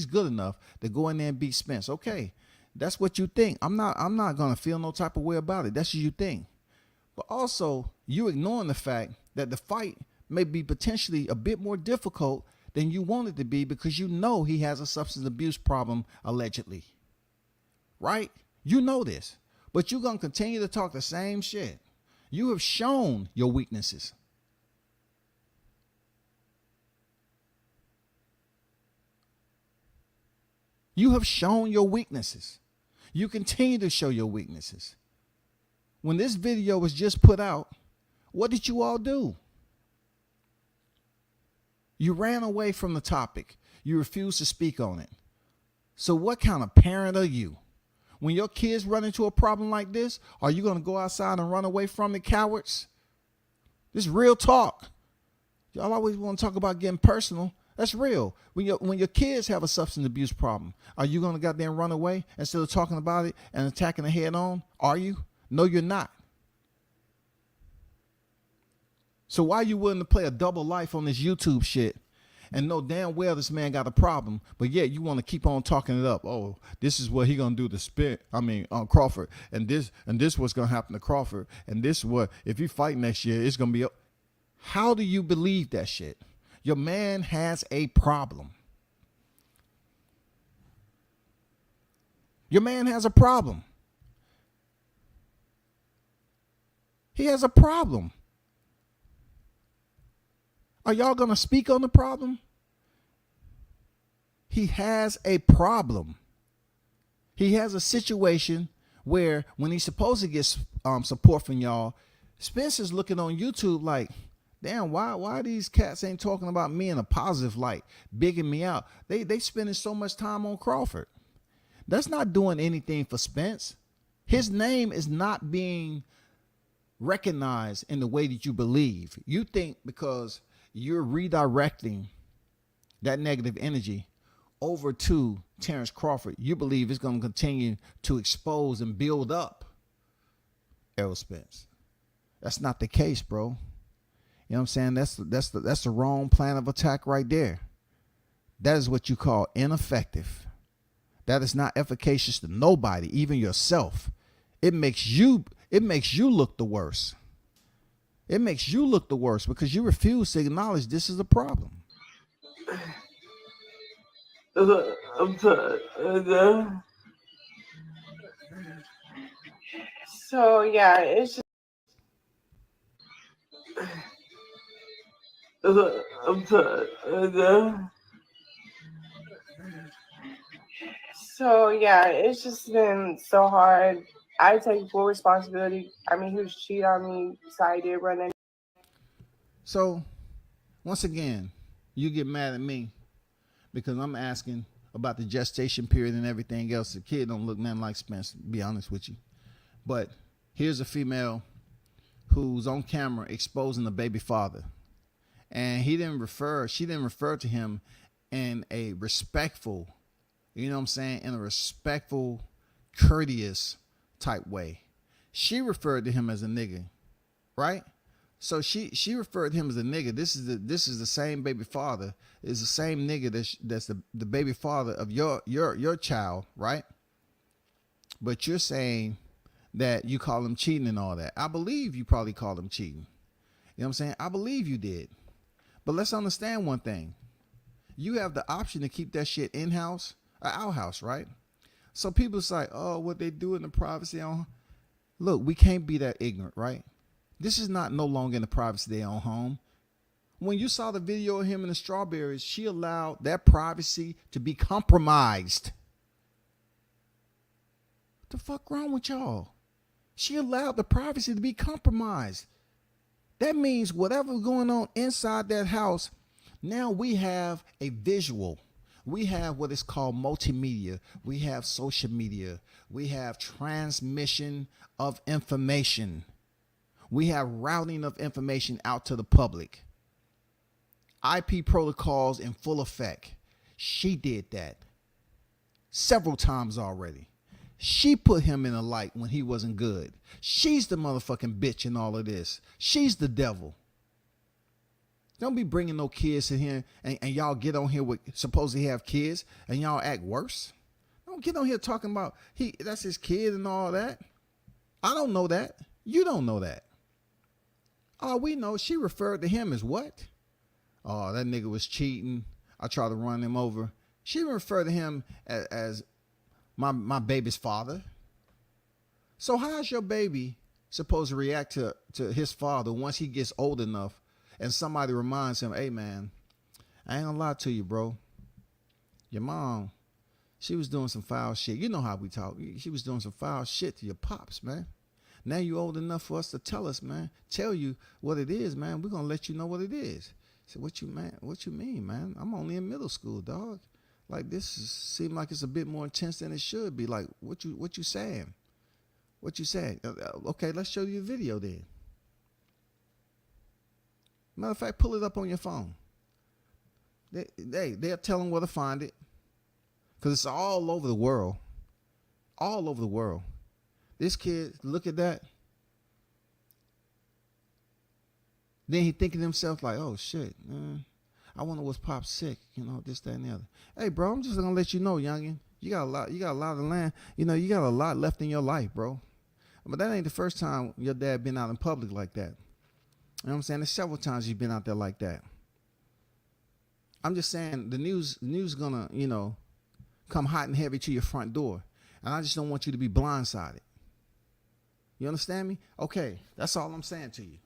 good enough to go in there and beat Spence, okay, that's what you think. I'm not going to feel no type of way about it. That's what you think. But also, you ignoring the fact that the fight may be potentially a bit more difficult than you want it to be because you know he has a substance abuse problem, allegedly. Right? You know this. But you're going to continue to talk the same shit. You have shown your weaknesses. You have shown your weaknesses. You continue to show your weaknesses. When this video was just put out, what did you all do? You ran away from the topic. You refused to speak on it. So what kind of parent are you? When your kids run into a problem like this, are you going to go outside and run away from it, cowards? This is real talk. Y'all always want to talk about getting personal. That's real. When your kids have a substance abuse problem, are you going to goddamn run away instead of talking about it and attacking it head on? Are you? No, you're not. So why are you willing to play a double life on this YouTube shit and know damn well this man got a problem, but yet you want to keep on talking it up. Oh, this is what he gonna do to Crawford, and this what's gonna happen to Crawford, and this what if he fight next year, it's gonna be. How do you believe that shit? Your man has a problem. Your man has a problem. He has a problem. Are y'all going to speak on the problem? He has a problem. He has a situation where when he's supposed to get support from y'all, Spence is looking on YouTube like, damn, why these cats ain't talking about me in a positive light, bigging me out? They spending so much time on Crawford. That's not doing anything for Spence. His name is not being recognized in the way that you believe. You think because you're redirecting that negative energy over to Terrence Crawford, you believe it's going to continue to expose and build up Errol Spence. That's not the case, bro. You know what I'm saying? That's the wrong plan of attack right there. That is what you call ineffective. That is not efficacious to nobody, even yourself. It makes you look the worst. It makes you look the worst because you refuse to acknowledge this is a problem. I'm tired. So yeah, it's just. I'm tired. So yeah, it's just been so hard. I take full responsibility. I mean, he was cheating on me, so I did run in. So, once again, you get mad at me because I'm asking about the gestation period and everything else. The kid don't look nothing like Spence, to be honest with you. But here's a female who's on camera exposing the baby father. And she didn't refer to him in a respectful, you know what I'm saying, in a respectful, courteous type way. She referred to him as a nigga, right? So she referred to him as a nigga. This is the same baby father. It's the same nigga that's the baby father of your child, right? But you're saying that you call him cheating and all that. I believe you probably called him cheating. You know what I'm saying? I believe you did. But let's understand one thing. You have the option to keep that shit in-house or out-house, right? So people say, oh, what they do in the privacy on. Look, we can't be that ignorant, right? This is not no longer in the privacy of their own home. When you saw the video of him in the strawberries, she allowed that privacy to be compromised. What the fuck wrong with y'all? She allowed the privacy to be compromised. That means whatever's going on inside that house, now we have a visual. We have what is called multimedia. We have social media. We have transmission of information. We have routing of information out to the public. IP protocols in full effect. She did that several times already. She put him in a light when he wasn't good. She's the motherfucking bitch in all of this. She's the devil. Don't be bringing no kids in here and y'all get on here with supposedly have kids and y'all act worse. Don't get on here talking about that's his kid and all that. I don't know that. You don't know that. All we know, she referred to him as what? Oh, that nigga was cheating. I tried to run him over. She referred to him as my baby's father. So how is your baby supposed to react to his father once he gets old enough and somebody reminds him, hey man, I ain't gonna lie to you, bro. Your mom, she was doing some foul shit. You know how we talk. She was doing some foul shit to your pops, man. Now you old enough for us to tell us, man. Tell you what it is, man. We're gonna let you know what it is. I said, what you mean, man? I'm only in middle school, dog. Like seem like it's a bit more intense than it should be. Like what you saying? What you saying? Okay, let's show you a video then. Matter of fact, pull it up on your phone. They'll tell them where to find it. Because it's all over the world. All over the world. This kid, look at that. Then he thinking to himself like, oh shit, man. I wonder what's Pop sick, this, that, and the other. Hey, bro, I'm just gonna let you know, youngin, you got a lot of land. You got a lot left in your life, bro. But that ain't the first time your dad been out in public like that. You know what I'm saying? There's several times you've been out there like that. I'm just saying the news gonna, come hot and heavy to your front door. And I just don't want you to be blindsided. You understand me? Okay, that's all I'm saying to you.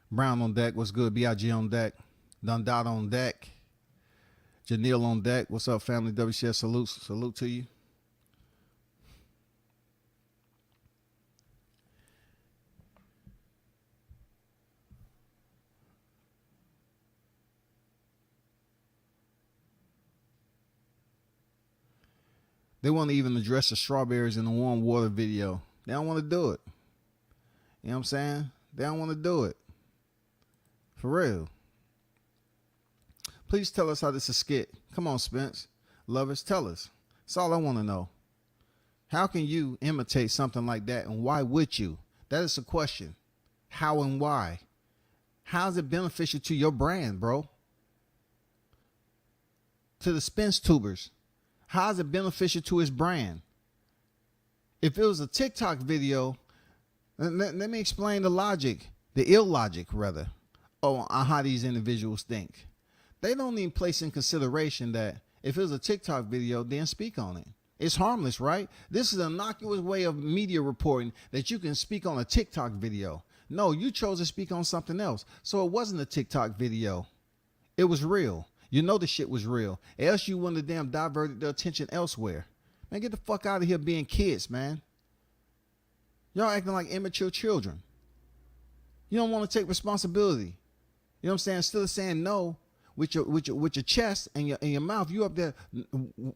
Brown on deck. What's good? B.I.G. on deck. Dundot on deck. Janelle on deck. What's up, family? WCS salute. Salute to you. They want to even address the strawberries in the warm water video. They don't want to do it. You know what I'm saying? They don't want to do it. For real. Please tell us how this is skit. Come on, Spence. Lovers, tell us. That's all I want to know. How can you imitate something like that, and why would you? That is the question. How and why? How is it beneficial to your brand, bro? To the SPENCETUBERS. How is it beneficial to his brand? If it was a TikTok video, let me explain the logic, the illogic rather, on how these individuals think. They don't even place in consideration that if it was a TikTok video, then speak on it. It's harmless, right? This is an innocuous way of media reporting that you can speak on a TikTok video. No, you chose to speak on something else. So it wasn't a TikTok video. It was real. You know the shit was real. Else you wouldn't have damn diverted their attention elsewhere. Man, get the fuck out of here being kids, man. Y'all acting like immature children. You don't want to take responsibility. You know what I'm saying? Instead of saying no with your chest and your mouth, you up there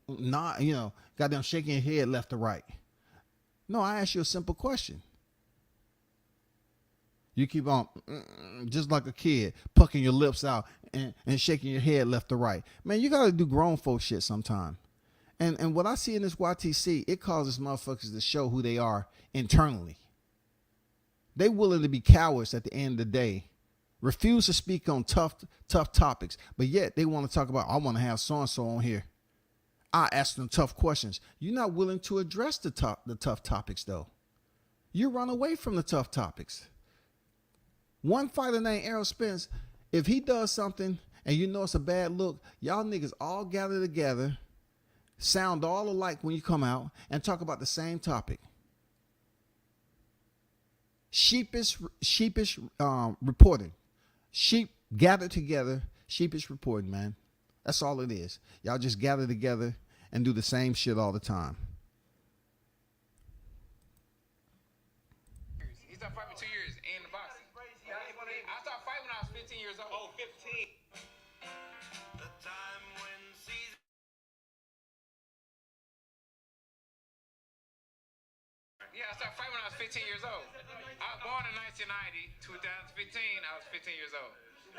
not, goddamn shaking your head left to right. No, I asked you a simple question. You keep on just like a kid, pucking your lips out and shaking your head left to right. Man, you got to do grown folk shit sometime. And what I see in this YTC, it causes motherfuckers to show who they are internally. They willing to be cowards at the end of the day, refuse to speak on tough topics, but yet they want to talk about, I want to have so-and-so on here. I ask them tough questions. You're not willing to address the tough topics, though. You run away from the tough topics. One fighter named Errol Spence, if he does something and you know it's a bad look, y'all niggas all gather together, sound all alike when you come out, and talk about the same topic. Sheepish reporting. Sheep gather together, sheepish reporting, man. That's all it is. Y'all just gather together and do the same shit all the time. He started fighting 2 years in the boxing. I started fighting when I was 15 years old. Oh, 15. The time when season. Yeah, I started fighting when I was 15 years old. I was born in 1990, 2015, I was 15 years old.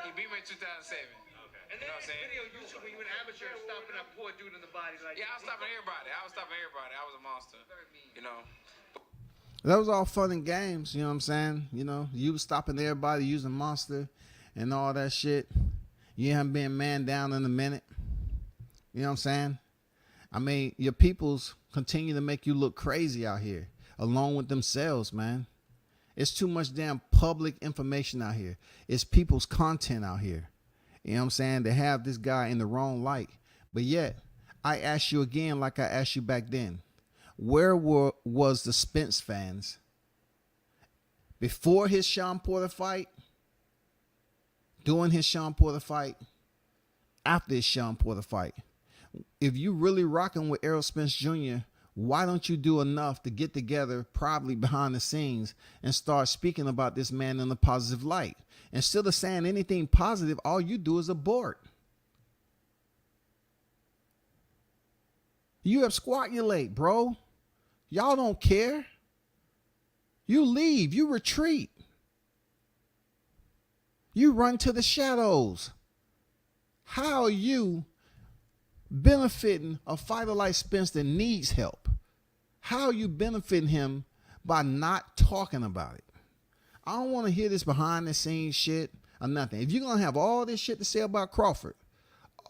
He beat me in 2007. Okay. And then in the video, when you were an amateur, stopping that poor dude in the body. Yeah, I was stopping everybody. I was a monster. That was all fun and games, you know what I'm saying? You was stopping everybody using monster and all that shit. You haven't been man down in a minute. You know what I'm saying? I mean, your peoples continue to make you look crazy out here, along with themselves, man. It's too much damn public information out here. It's people's content out here. You know what I'm saying? They have this guy in the wrong light. But yet, I ask you again like I asked you back then. Where was the Spence fans before his Sean Porter fight, during his Sean Porter fight, after his Sean Porter fight? If you really rocking with Errol Spence Jr., why don't you do enough to get together, probably behind the scenes, and start speaking about this man in a positive light? Instead of saying anything positive, all you do is abort. You absquatulate, bro. Y'all don't care. You leave. You retreat. You run to the shadows. How are you benefiting a fighter like Spence that needs help? How are you benefiting him by not talking about it? I don't want to hear this behind the scenes shit or nothing. If you're going to have all this shit to say about Crawford,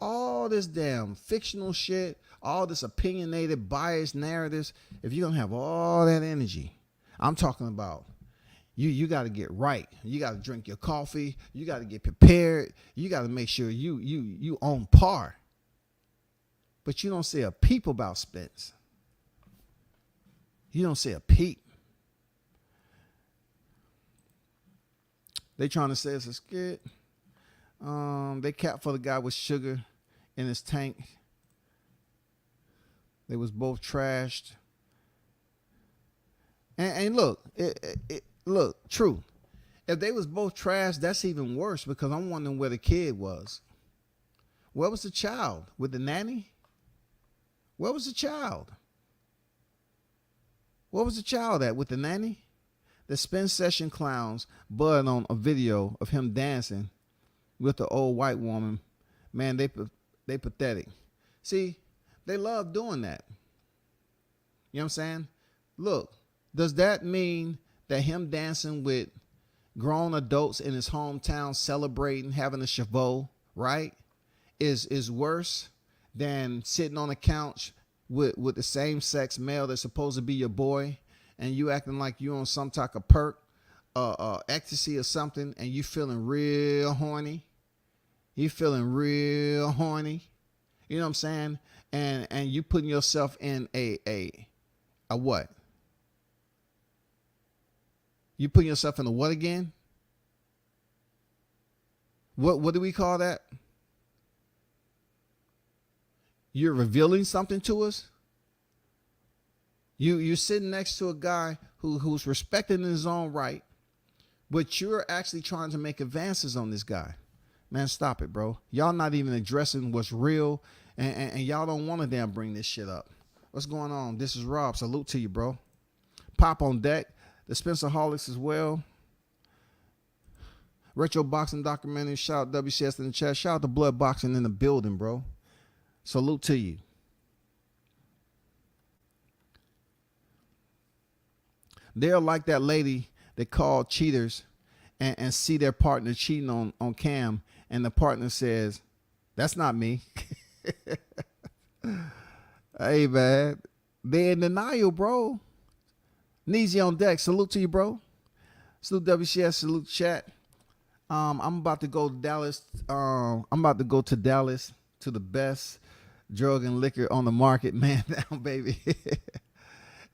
all this damn fictional shit, all this opinionated, biased narratives, if you're going to have all that energy, I'm talking about you got to get right. You got to drink your coffee. You got to get prepared. You got to make sure you on par. But you don't say a peep about Spence. You don't say a peep. They trying to say it's a skit. They capped for the guy with sugar in his tank. They was both trashed. And look, look, true. If they was both trashed, that's even worse because I'm wondering where the kid was. Where was the child? With the nanny? Where was the child? Where was the child at? With the nanny? The Spence session clowns bud on a video of him dancing with the old white woman. Man, they pathetic. See, they love doing that. You know what I'm saying? Look, does that mean that him dancing with grown adults in his hometown celebrating, having a cheveau, right, is worse than sitting on a couch with the same sex male that's supposed to be your boy and you acting like you on some type of perk, ecstasy or something, and you feeling real horny? You feeling real horny? You know what I'm saying? And you putting yourself in a what? You putting yourself in a what again? What do we call that? You're revealing something to us. You're sitting next to a guy who's respected in his own right, but you're actually trying to make advances on this guy. Man, stop it, bro. Y'all not even addressing what's real, and y'all don't want to damn bring this shit up. What's going on? This is Rob. Salute to you, bro. Pop on deck. The Spencerholics as well. Retro Boxing Documentary. Shout out WCS in the chat. Shout out to Blood Boxing in the building, bro. Salute to you. They're like that lady that called cheaters and see their partner cheating on cam, and the partner says, "That's not me." Hey, man. They're in denial, bro. Neezy on deck. Salute to you, bro. Salute WCS. Salute chat. I'm about to go to Dallas. I'm about to go to Dallas to the best drug and liquor on the market, man down, baby.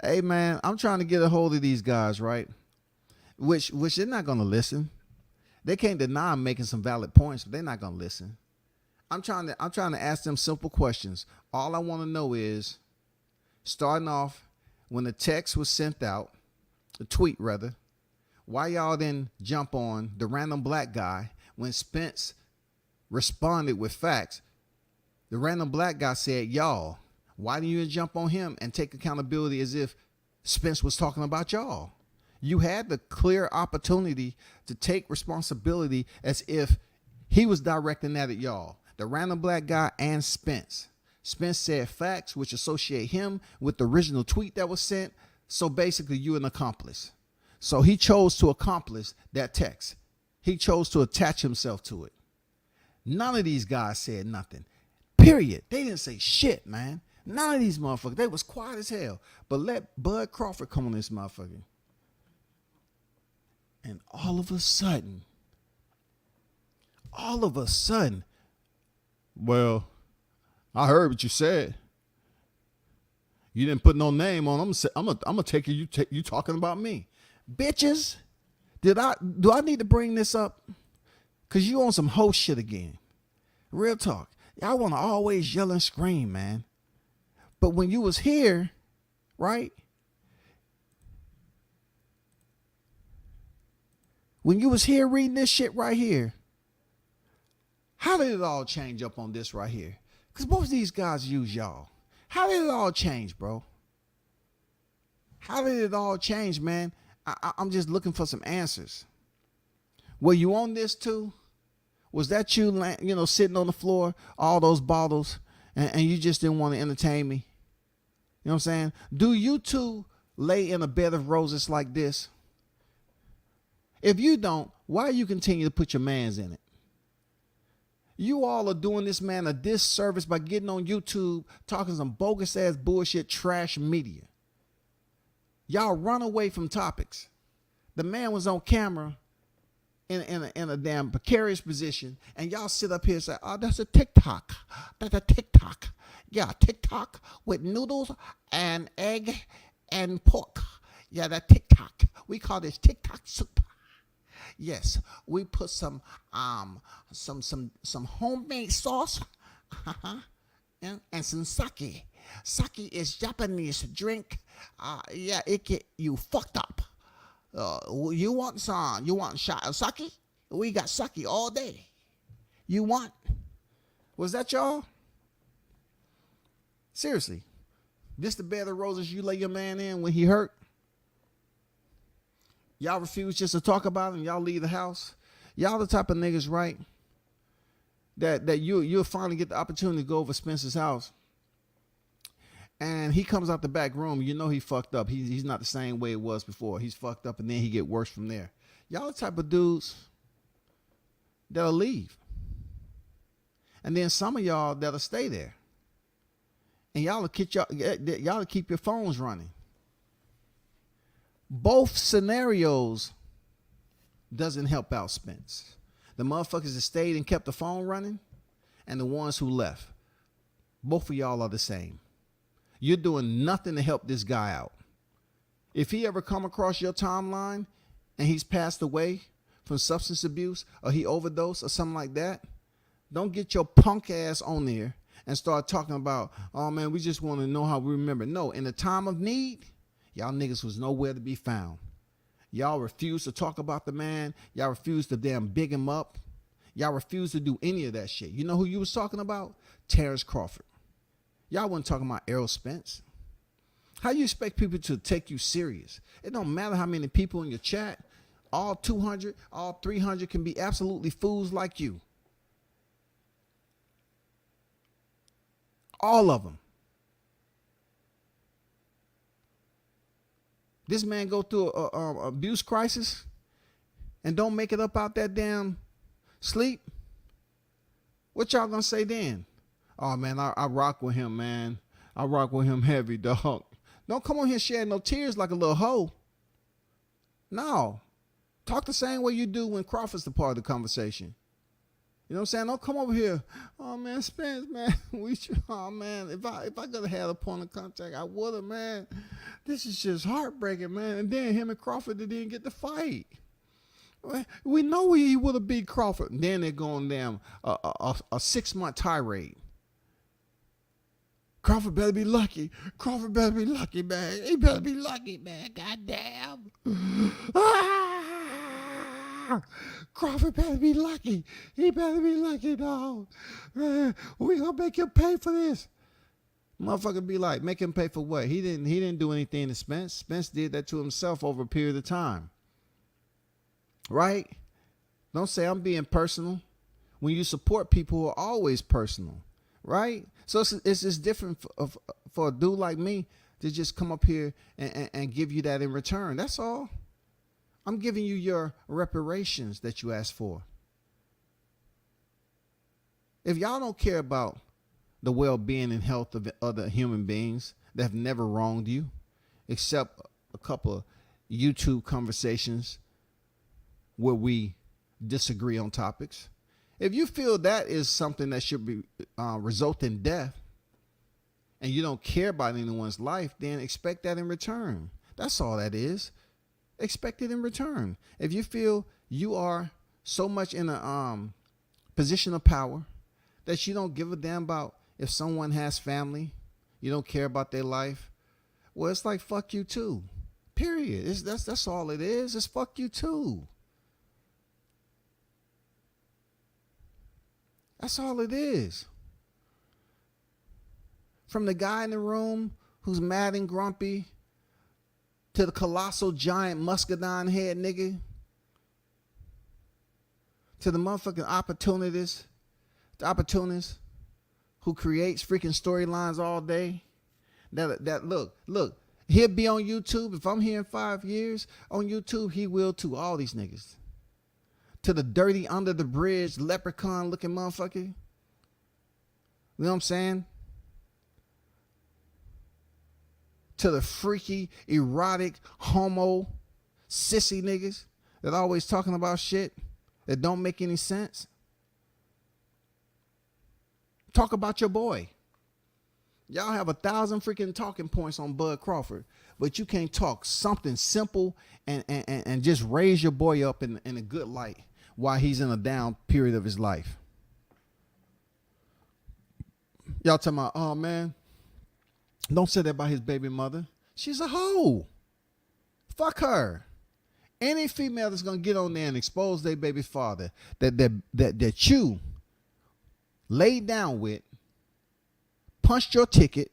Hey, man, I'm trying to get a hold of these guys, right? Which they're not going to listen. They can't deny I'm making some valid points, but they're not going to listen. I'm trying to ask them simple questions. All I want to know is, starting off, when the text was sent out, the tweet rather, why y'all didn't jump on the random black guy when Spence responded with facts? The random black guy said, y'all, why didn't you jump on him and take accountability as if Spence was talking about y'all? You had the clear opportunity to take responsibility as if he was directing that at y'all. The random black guy and Spence. Spence said facts which associate him with the original tweet that was sent. So basically you an accomplice. So he chose to accomplish that text. He chose to attach himself to it. None of these guys said nothing. Period. They didn't say shit, man. None of these motherfuckers. They was quiet as hell. But let Bud Crawford come on this motherfucker. And all of a sudden, well, I heard what you said. You didn't put no name on them. I'm gonna take you talking about me. Bitches, do I need to bring this up? Cause you on some hoe shit again. Real talk. Y'all want to always yell and scream, man. But when you was here, right? When you was here reading this shit right here, how did it all change up on this right here? Because most of these guys use y'all. How did it all change, bro? How did it all change, man? I'm just looking for some answers. Were you on this too? Was that you, sitting on the floor, all those bottles, and you just didn't want to entertain me? You know what I'm saying? Do you two lay in a bed of roses like this? If you don't, why you continue to put your mans in it? You all are doing this man a disservice by getting on YouTube talking some bogus ass bullshit trash media. Y'all run away from topics. The man was on camera in a damn precarious position, and y'all sit up here and say, oh, that's a TikTok. That's a TikTok. Yeah, TikTok with noodles and egg and pork. Yeah, that TikTok. We call this TikTok soup. Yes, we put some homemade sauce and some sake. Sake is Japanese drink. Yeah, it get you fucked up. You want shot of sake? We got sake all day. You want? Was that y'all? Seriously, this the bed of roses you lay your man in when he hurt? Y'all refuse just to talk about it and y'all leave the house? Y'all the type of niggas, right? That you'll finally get the opportunity to go over Spence's house. And he comes out the back room, you know he fucked up. He's not the same way it was before. He's fucked up and then he get worse from there. Y'all the type of dudes that'll leave. And then some of y'all that'll stay there. And y'all will keep your phones running. Both scenarios doesn't help out Spence. The motherfuckers that stayed and kept the phone running and the ones who left. Both of y'all are the same. You're doing nothing to help this guy out. If he ever come across your timeline and he's passed away from substance abuse or he overdosed or something like that, don't get your punk ass on there and start talking about, oh man, we just want to know how we remember. No, in the time of need, y'all niggas was nowhere to be found. Y'all refused to talk about the man. Y'all refused to damn big him up. Y'all refused to do any of that shit. You know who you was talking about? Terrence Crawford. Y'all wasn't talking about Errol Spence. How you expect people to take you serious? It don't matter how many people in your chat. All 200, all 300 can be absolutely fools like you. All of them. This man go through a abuse crisis and don't make it up out that damn sleep. What y'all gonna say then? Oh man, I rock with him, man. I rock with him heavy, dog. Don't come on here shedding no tears like a little hoe. No. Talk the same way you do when Crawford's the part of the conversation. You know what I'm saying? Don't come over here. Oh man, Spence, man. Oh man, if I could have had a point of contact, I would have, man. This is just heartbreaking, man. And then him and Crawford, they didn't get the fight. We know he would have beat Crawford. And then they're going down a 6-month tirade. Crawford better be lucky. Crawford better be lucky, man. He better be lucky, man. Goddamn. Crawford better be lucky. He better be lucky, dog. Man, we gonna make him pay for this. Motherfucker be like, make him pay for what? He didn't do anything to Spence. Spence did that to himself over a period of time. Right? Don't say I'm being personal. When you support people who are always personal. Right? So it's just different for a dude like me to just come up here and give you that in return. That's all. I'm giving you your reparations that you asked for. If y'all don't care about the well-being and health of other human beings that have never wronged you, except a couple of YouTube conversations where we disagree on topics, if you feel that is something that should be result in death, and you don't care about anyone's life, then expect that in return. That's all that is. Expect it in return. If you feel you are so much in a position of power that you don't give a damn about if someone has family, you don't care about their life, well, it's like fuck you too. Period. That's all it is. It's fuck you too. That's all it is. From the guy in the room who's mad and grumpy to the colossal giant muscadine head nigga to the motherfucking opportunist who creates freaking storylines all day. That look, he'll be on YouTube. If I'm here in 5 years on YouTube, he will too. All these niggas. To the dirty under the bridge leprechaun looking motherfucker. You know what I'm saying? To the freaky, erotic, homo, sissy niggas that always talking about shit that don't make any sense. Talk about your boy. Y'all have 1,000 freaking talking points on Bud Crawford, but you can't talk something simple and just raise your boy up in a good light while he's in a down period of his life. Y'all talking about, oh man, don't say that about his baby mother. She's a hoe. Fuck her. Any female that's gonna get on there and expose their baby father that you laid down with, punched your ticket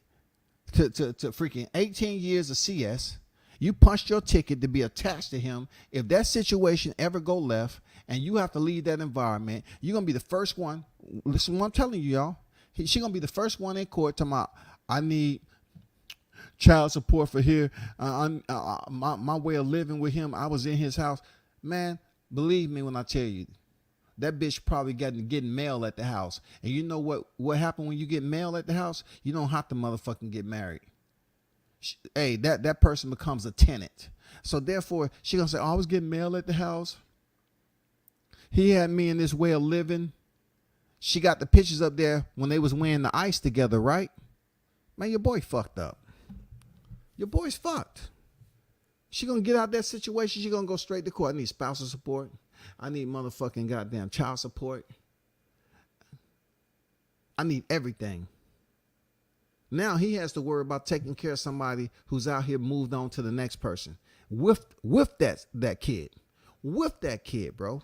to freaking 18 years of CS. You punched your ticket to be attached to him. If that situation ever go left and you have to leave that environment, you're going to be the first one. Listen what I'm telling you, y'all. She's going to be the first one in court talking about, I need child support for here. My way of living with him, I was in his house. Man, believe me when I tell you, that bitch probably getting mail at the house. And you know what happened when you get mail at the house? You don't have to motherfucking get married. Hey, that person becomes a tenant. So therefore, she gonna say, oh, I was getting mail at the house. He had me in this way of living. She got the pictures up there when they was wearing the ice together, right? Man, your boy fucked up. Your boy's fucked. She gonna get out that situation. She gonna go straight to court. I need spousal support. I need motherfucking goddamn child support. I need everything. Now he has to worry about taking care of somebody who's out here moved on to the next person. With that kid. With that kid, bro.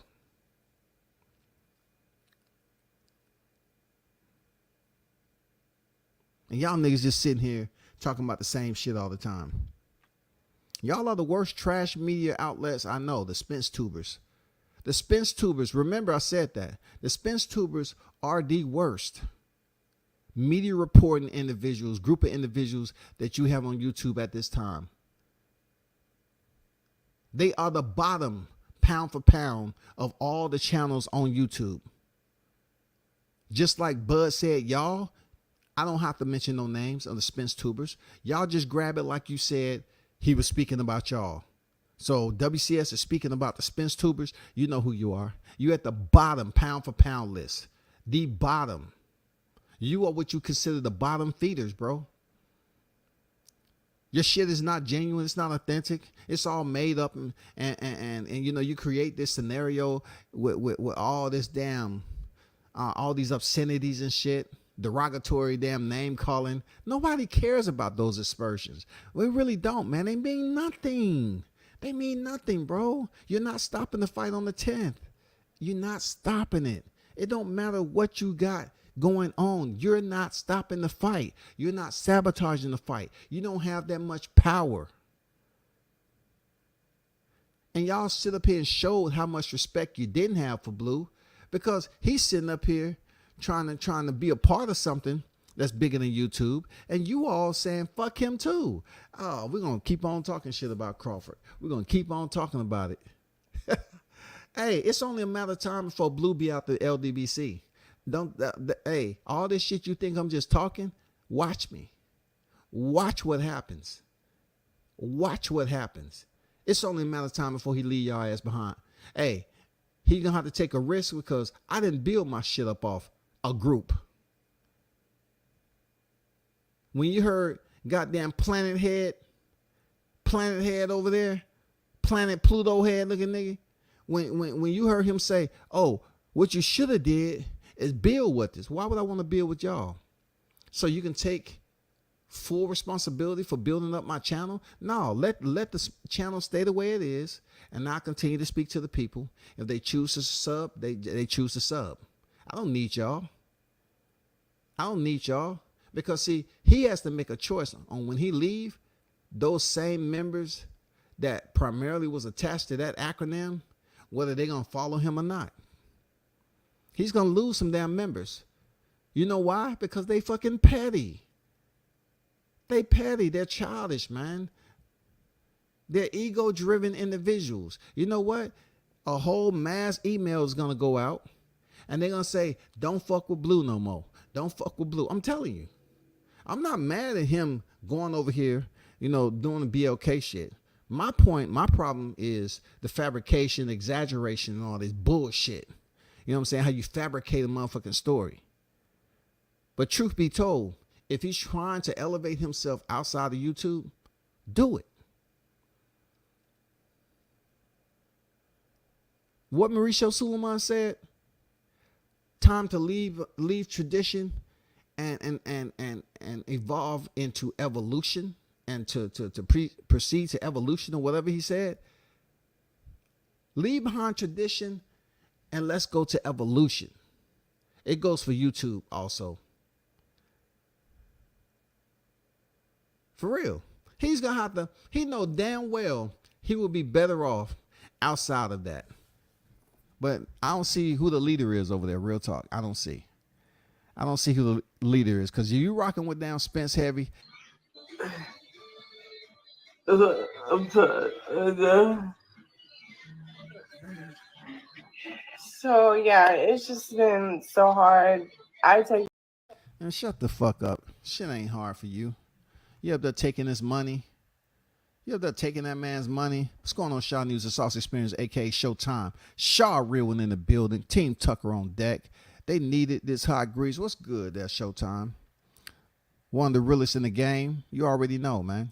And y'all niggas just sitting here talking about the same shit all the time. Y'all are the worst trash media outlets I know, the SPENCETUBERS. The SPENCETUBERS, remember I said that. The SPENCETUBERs are the worst media reporting individuals, group of individuals that you have on YouTube at this time. They are the bottom, pound for pound, of all the channels on YouTube. Just like Bud said, y'all, I don't have to mention no names of the SPENCETUBERs. Y'all just grab it like you said he was speaking about y'all. So WCS is speaking about the SPENCETUBERs. You know who you are. You at the bottom, pound for pound list. The bottom. You are what you consider the bottom feeders, bro. Your shit is not genuine. It's not authentic. It's all made up. And you know, you create this scenario with all this damn, all these obscenities and shit. Derogatory damn name calling. Nobody cares about those aspersions. We really don't, man. They mean nothing. They mean nothing, bro. You're not stopping the fight on the 10th. You're not stopping it. It don't matter what you got going on. You're not stopping the fight. You're not sabotaging the fight. You don't have that much power. And y'all sit up here and showed how much respect you didn't have for Blue, because he's sitting up here trying to be a part of something that's bigger than YouTube, and you all saying fuck him too. Oh, we're gonna keep on talking shit about Crawford. We're gonna keep on talking about it. Hey, it's only a matter of time before Blue be out the LDBC. Hey, all this shit you think I'm just talking, watch me. Watch what happens. Watch what happens. It's only a matter of time before he leave y'all ass behind. Hey, he gonna have to take a risk, because I didn't build my shit up off a group. When you heard goddamn Planet Head over there, Planet Pluto head looking nigga, when you heard him say, oh, what you should have did is build with this. Why would I want to build with y'all? So you can take full responsibility for building up my channel? No, let the channel stay the way it is, and I'll continue to speak to the people. If they choose to sub, they choose to sub. I don't need y'all. I don't need y'all. Because see, he has to make a choice on when he leave, those same members that primarily was attached to that acronym, whether they're going to follow him or not. He's going to lose some damn members. You know why? Because they fucking petty. They petty. They're childish, man. They're ego-driven individuals. You know what? A whole mass email is going to go out, and they're going to say, don't fuck with Blue no more. Don't fuck with Blue. I'm telling you. I'm not mad at him going over here, doing the BLK shit. My problem is the fabrication, exaggeration, and all this bullshit. You know what I'm saying? How you fabricate a motherfucking story. But truth be told, if he's trying to elevate himself outside of YouTube, do it. What Mauricio Suleiman said, time to leave tradition and evolve into evolution and to proceed to evolution or whatever he said. Leave behind tradition and let's go to evolution. It goes for YouTube also. For real. He's going to have to, he know damn well he will be better off outside of that. But I don't see who the leader is over there, real talk. I don't see who the leader is. Because you rocking with down Spence heavy. So yeah, it's just been so hard. And shut the fuck up. Shit ain't hard for you. You up there taking this money. You up there taking that man's money. What's going on, Shaw News, the Sauce Experience, aka Showtime. Shaw Real in the building. Team Tucker on deck. They needed this hot grease. What's good there, Showtime? One of the realest in the game. You already know, man.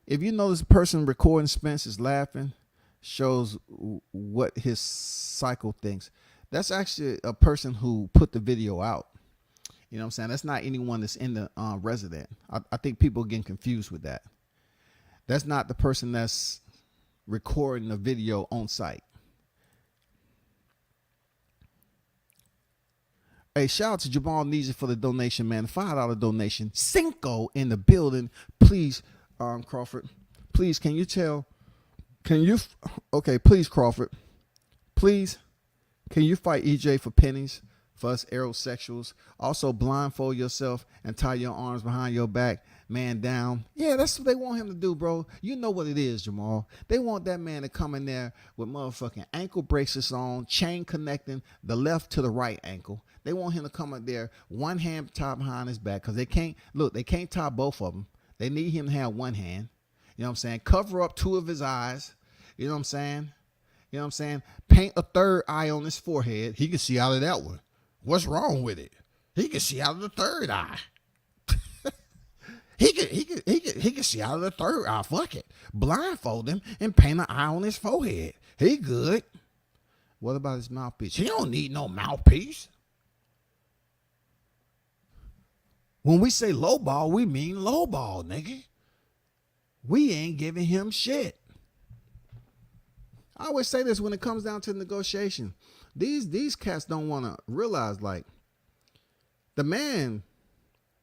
If you know this person recording Spence is laughing, shows what his cycle thinks. That's actually a person who put the video out. You know what I'm saying? That's not anyone that's in the resident. I think people are getting confused with that. That's not the person that's recording the video on site. Hey, shout out to Jamal Neezy for the donation, man. $5 donation. Cinco in the building. Please, Crawford. Please, please, Crawford. Please, can you fight EJ for pennies? For us aerosexuals, also blindfold yourself and tie your arms behind your back, man down. Yeah, that's what they want him to do, bro. You know what it is, Jamal. They want that man to come in there with motherfucking ankle braces on, chain connecting the left to the right ankle. They want him to come in there, one hand tied behind his back, because they can't tie both of them. They need him to have one hand. You know what I'm saying? Cover up two of his eyes. You know what I'm saying? You know what I'm saying? Paint a third eye on his forehead. He can see out of that one. What's wrong with it? He can see out of the third eye. he can see out of the third eye. Fuck it. Blindfold him and paint an eye on his forehead. He good. What about his mouthpiece? He don't need no mouthpiece. When we say low ball, we mean low ball, nigga. We ain't giving him shit. I always say this when it comes down to negotiation. These cats don't want to realize, like, the man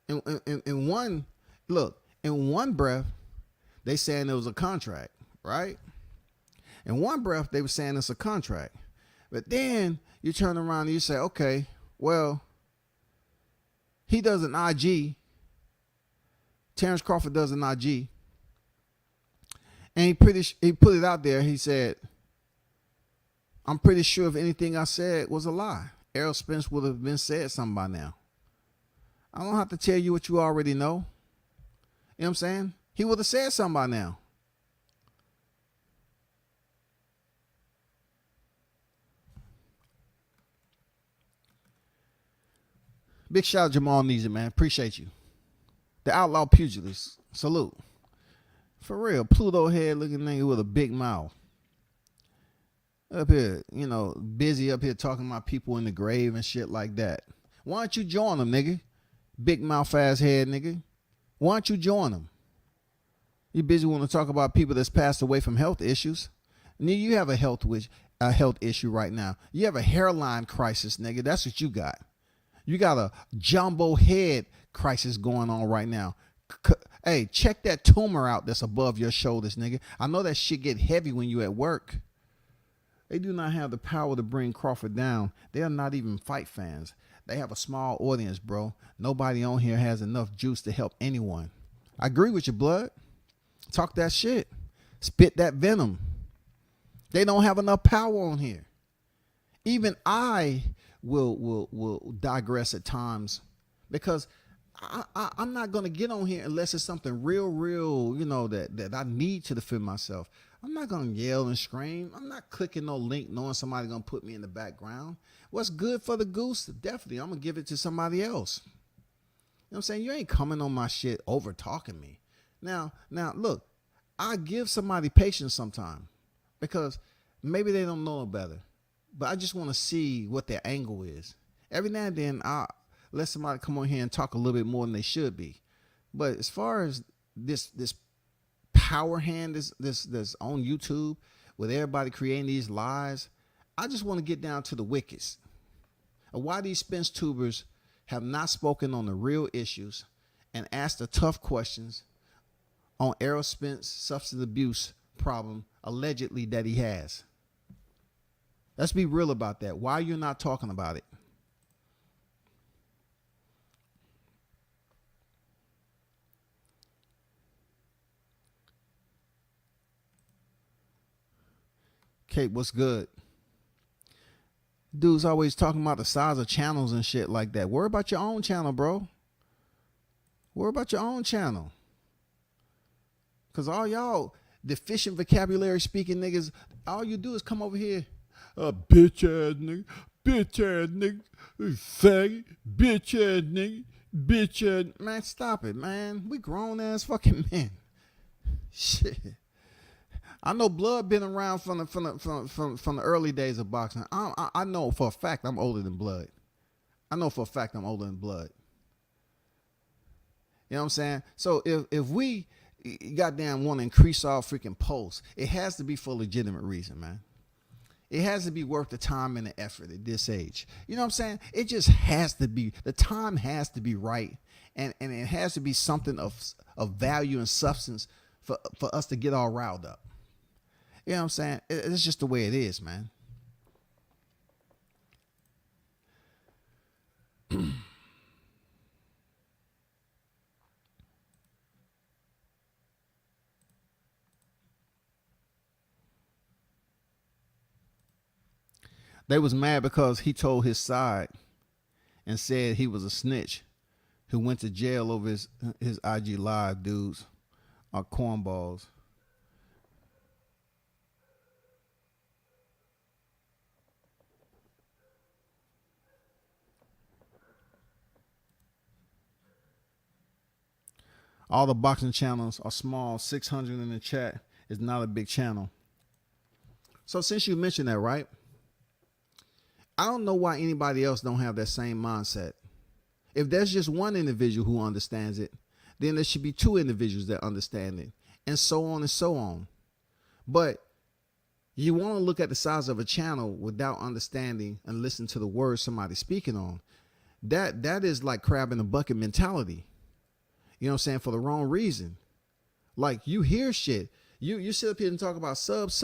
in one breath they saying it was a contract, right? In one breath they were saying it's a contract, but then you turn around and you say, okay, well, he does an IG. Terrence Crawford does an IG, and he put it out there. He said, I'm pretty sure if anything I said was a lie, Errol Spence would have been said something by now. I don't have to tell you what you already know. You know what I'm saying? He would have said something by now. Big shout out Jamal Neezy, man. Appreciate you. The outlaw pugilist. Salute. For real, Pluto head looking nigga with a big mouth. Up here, busy up here talking about people in the grave and shit like that. Why don't you join them, nigga? Big mouth ass head, nigga. Why don't you join them? You busy want to talk about people that's passed away from health issues. Nigga, you have a health issue right now. You have a hairline crisis, nigga. That's what you got. You got a jumbo head crisis going on right now. Hey, check that tumor out that's above your shoulders, nigga. I know that shit get heavy when you at work. They do not have the power to bring Crawford down. They are not even fight fans. They have a small audience, bro. Nobody on here has enough juice to help anyone. I agree with you, blood. Talk that shit. Spit that venom. They don't have enough power on here. Even I will digress at times because I'm not going to get on here unless it's something real, you know, that I need to defend myself. I'm not going to yell and scream. I'm not clicking no link knowing somebody's going to put me in the background. What's good for the goose? Definitely, I'm going to give it to somebody else. You know what I'm saying? You ain't coming on my shit over talking me. Now, look, I give somebody patience sometime because maybe they don't know better. But I just want to see what their angle is. Every now and then, I'll let somebody come on here and talk a little bit more than they should be. But as far as this power hand that's on YouTube with everybody creating these lies, I just want to get down to the wickets. Why these SPENCETUBERS have not spoken on the real issues and asked the tough questions on Errol Spence substance abuse problem allegedly that he has. Let's be real about that. Why you're not talking about it? Kate, what's good? Dudes always talking about the size of channels and shit like that. Worry about your own channel, bro. Worry about your own channel. Because all y'all deficient vocabulary speaking niggas, all you do is come over here. Bitch ass nigga, faggot, bitch ass nigga, man, stop it, man. We grown ass fucking men. Shit. I know Blood been around from the early days of boxing. I know for a fact I'm older than Blood. I know for a fact I'm older than Blood. You know what I'm saying? So if we goddamn want to increase our freaking pulse, it has to be for a legitimate reason, man. It has to be worth the time and the effort at this age. You know what I'm saying? It just has to be. The time has to be right. And it has to be something of value and substance for us to get all riled up. You know what I'm saying? It's just the way it is, man. They was mad because he told his side and said he was a snitch who went to jail over his IG live. Dudes are cornballs. All the boxing channels are small. 600 in the chat is not a big channel. So since you mentioned that, right? I don't know why anybody else don't have that same mindset. If there's just one individual who understands it, then there should be two individuals that understand it, and so on and so on. But you want to look at the size of a channel without understanding and listen to the words somebody's speaking on. That is like crab in a bucket mentality. You know what I'm saying? For the wrong reason. Like, you hear shit. You sit up here and talk about subs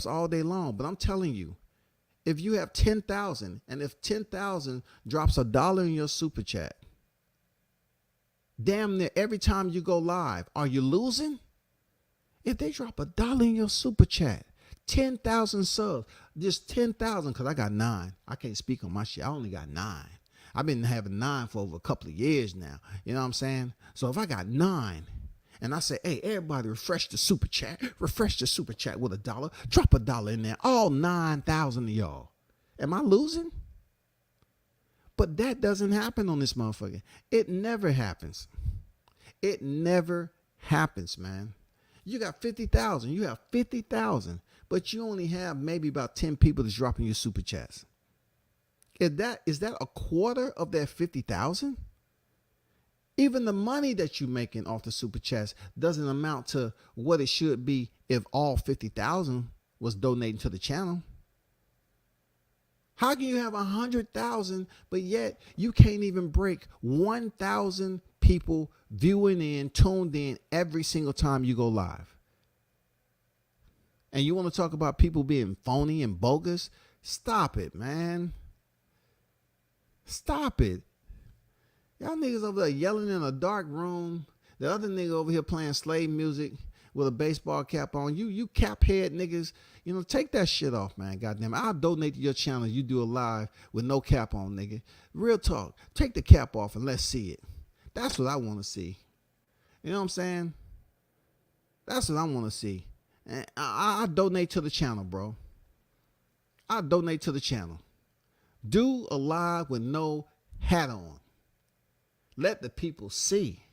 all day long. But I'm telling you, if you have 10,000 and if 10,000 drops $1 in your super chat, damn near every time you go live, are you losing? If they drop $1 in your super chat, 10,000 subs, just 10,000, because I got 9. I can't speak on my shit. I only got 9. I've been having 9 for over a couple of years now. You know what I'm saying? So if I got 9 and I say, hey, everybody refresh the super chat with $1, drop $1 in there, all 9,000 of y'all. Am I losing? But that doesn't happen on this motherfucker. It never happens. It never happens, man. You got 50,000. You have 50,000, but you only have maybe about 10 people that's dropping your super chats. Is that a quarter of that 50,000? Even the money that you're making off the super chats doesn't amount to what it should be if all 50,000 was donating to the channel. How can you have 100,000, but yet you can't even break 1,000 people viewing in, tuned in every single time you go live? And you want to talk about people being phony and bogus? Stop it, man. Stop it. Y'all niggas over there yelling in a dark room. The other nigga over here playing slave music with a baseball cap on. You cap head niggas, you know, take that shit off, man. Goddamn, I'll donate to your channel. You do a live with no cap on, nigga. Real talk. Take the cap off and let's see it. That's what I want to see. You know what I'm saying? That's what I want to see. And I donate to the channel, bro. I donate to the channel. Do a live with no hat on. Let the people see.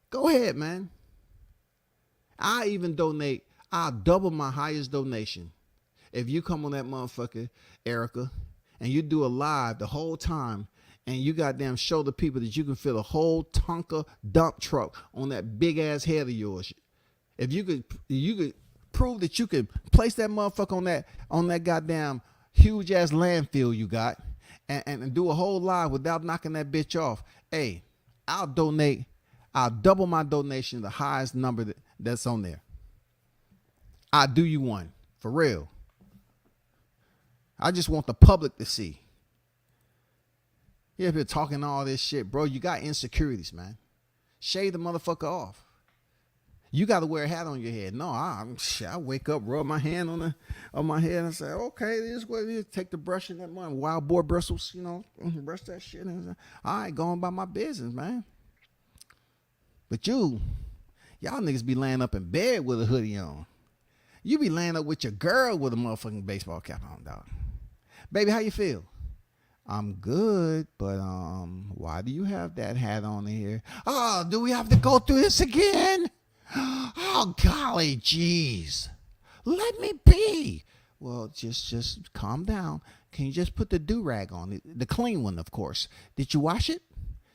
Go ahead, man. I even donate. I'll double my highest donation. If you come on that motherfucker, Erica, and you do a live the whole time, and you goddamn show the people that you can fill a whole Tonka dump truck on that big ass head of yours. If you could prove that you could place that motherfucker on that goddamn huge ass landfill you got, and do a whole live without knocking that bitch off. Hey, I'll donate. I'll double my donation, the highest number that's on there. I'll do you one, for real. I just want the public to see. You're here talking all this shit, bro. You got insecurities, man. Shave the motherfucker off. You got to wear a hat on your head. No, I wake up, rub my hand on my head and say, okay, this is what it is. Take the brush in that one, wild boar bristles, you know, brush that shit. And I ain't going by my business, man. But y'all niggas be laying up in bed with a hoodie on. You be laying up with your girl with a motherfucking baseball cap on, dog. Baby, how you feel? I'm good, but why do you have that hat on here? Oh, do we have to go through this again? Oh, golly, jeez. Let me be. Well, just calm down. Can you just put the do-rag on? The clean one, of course. Did you wash it?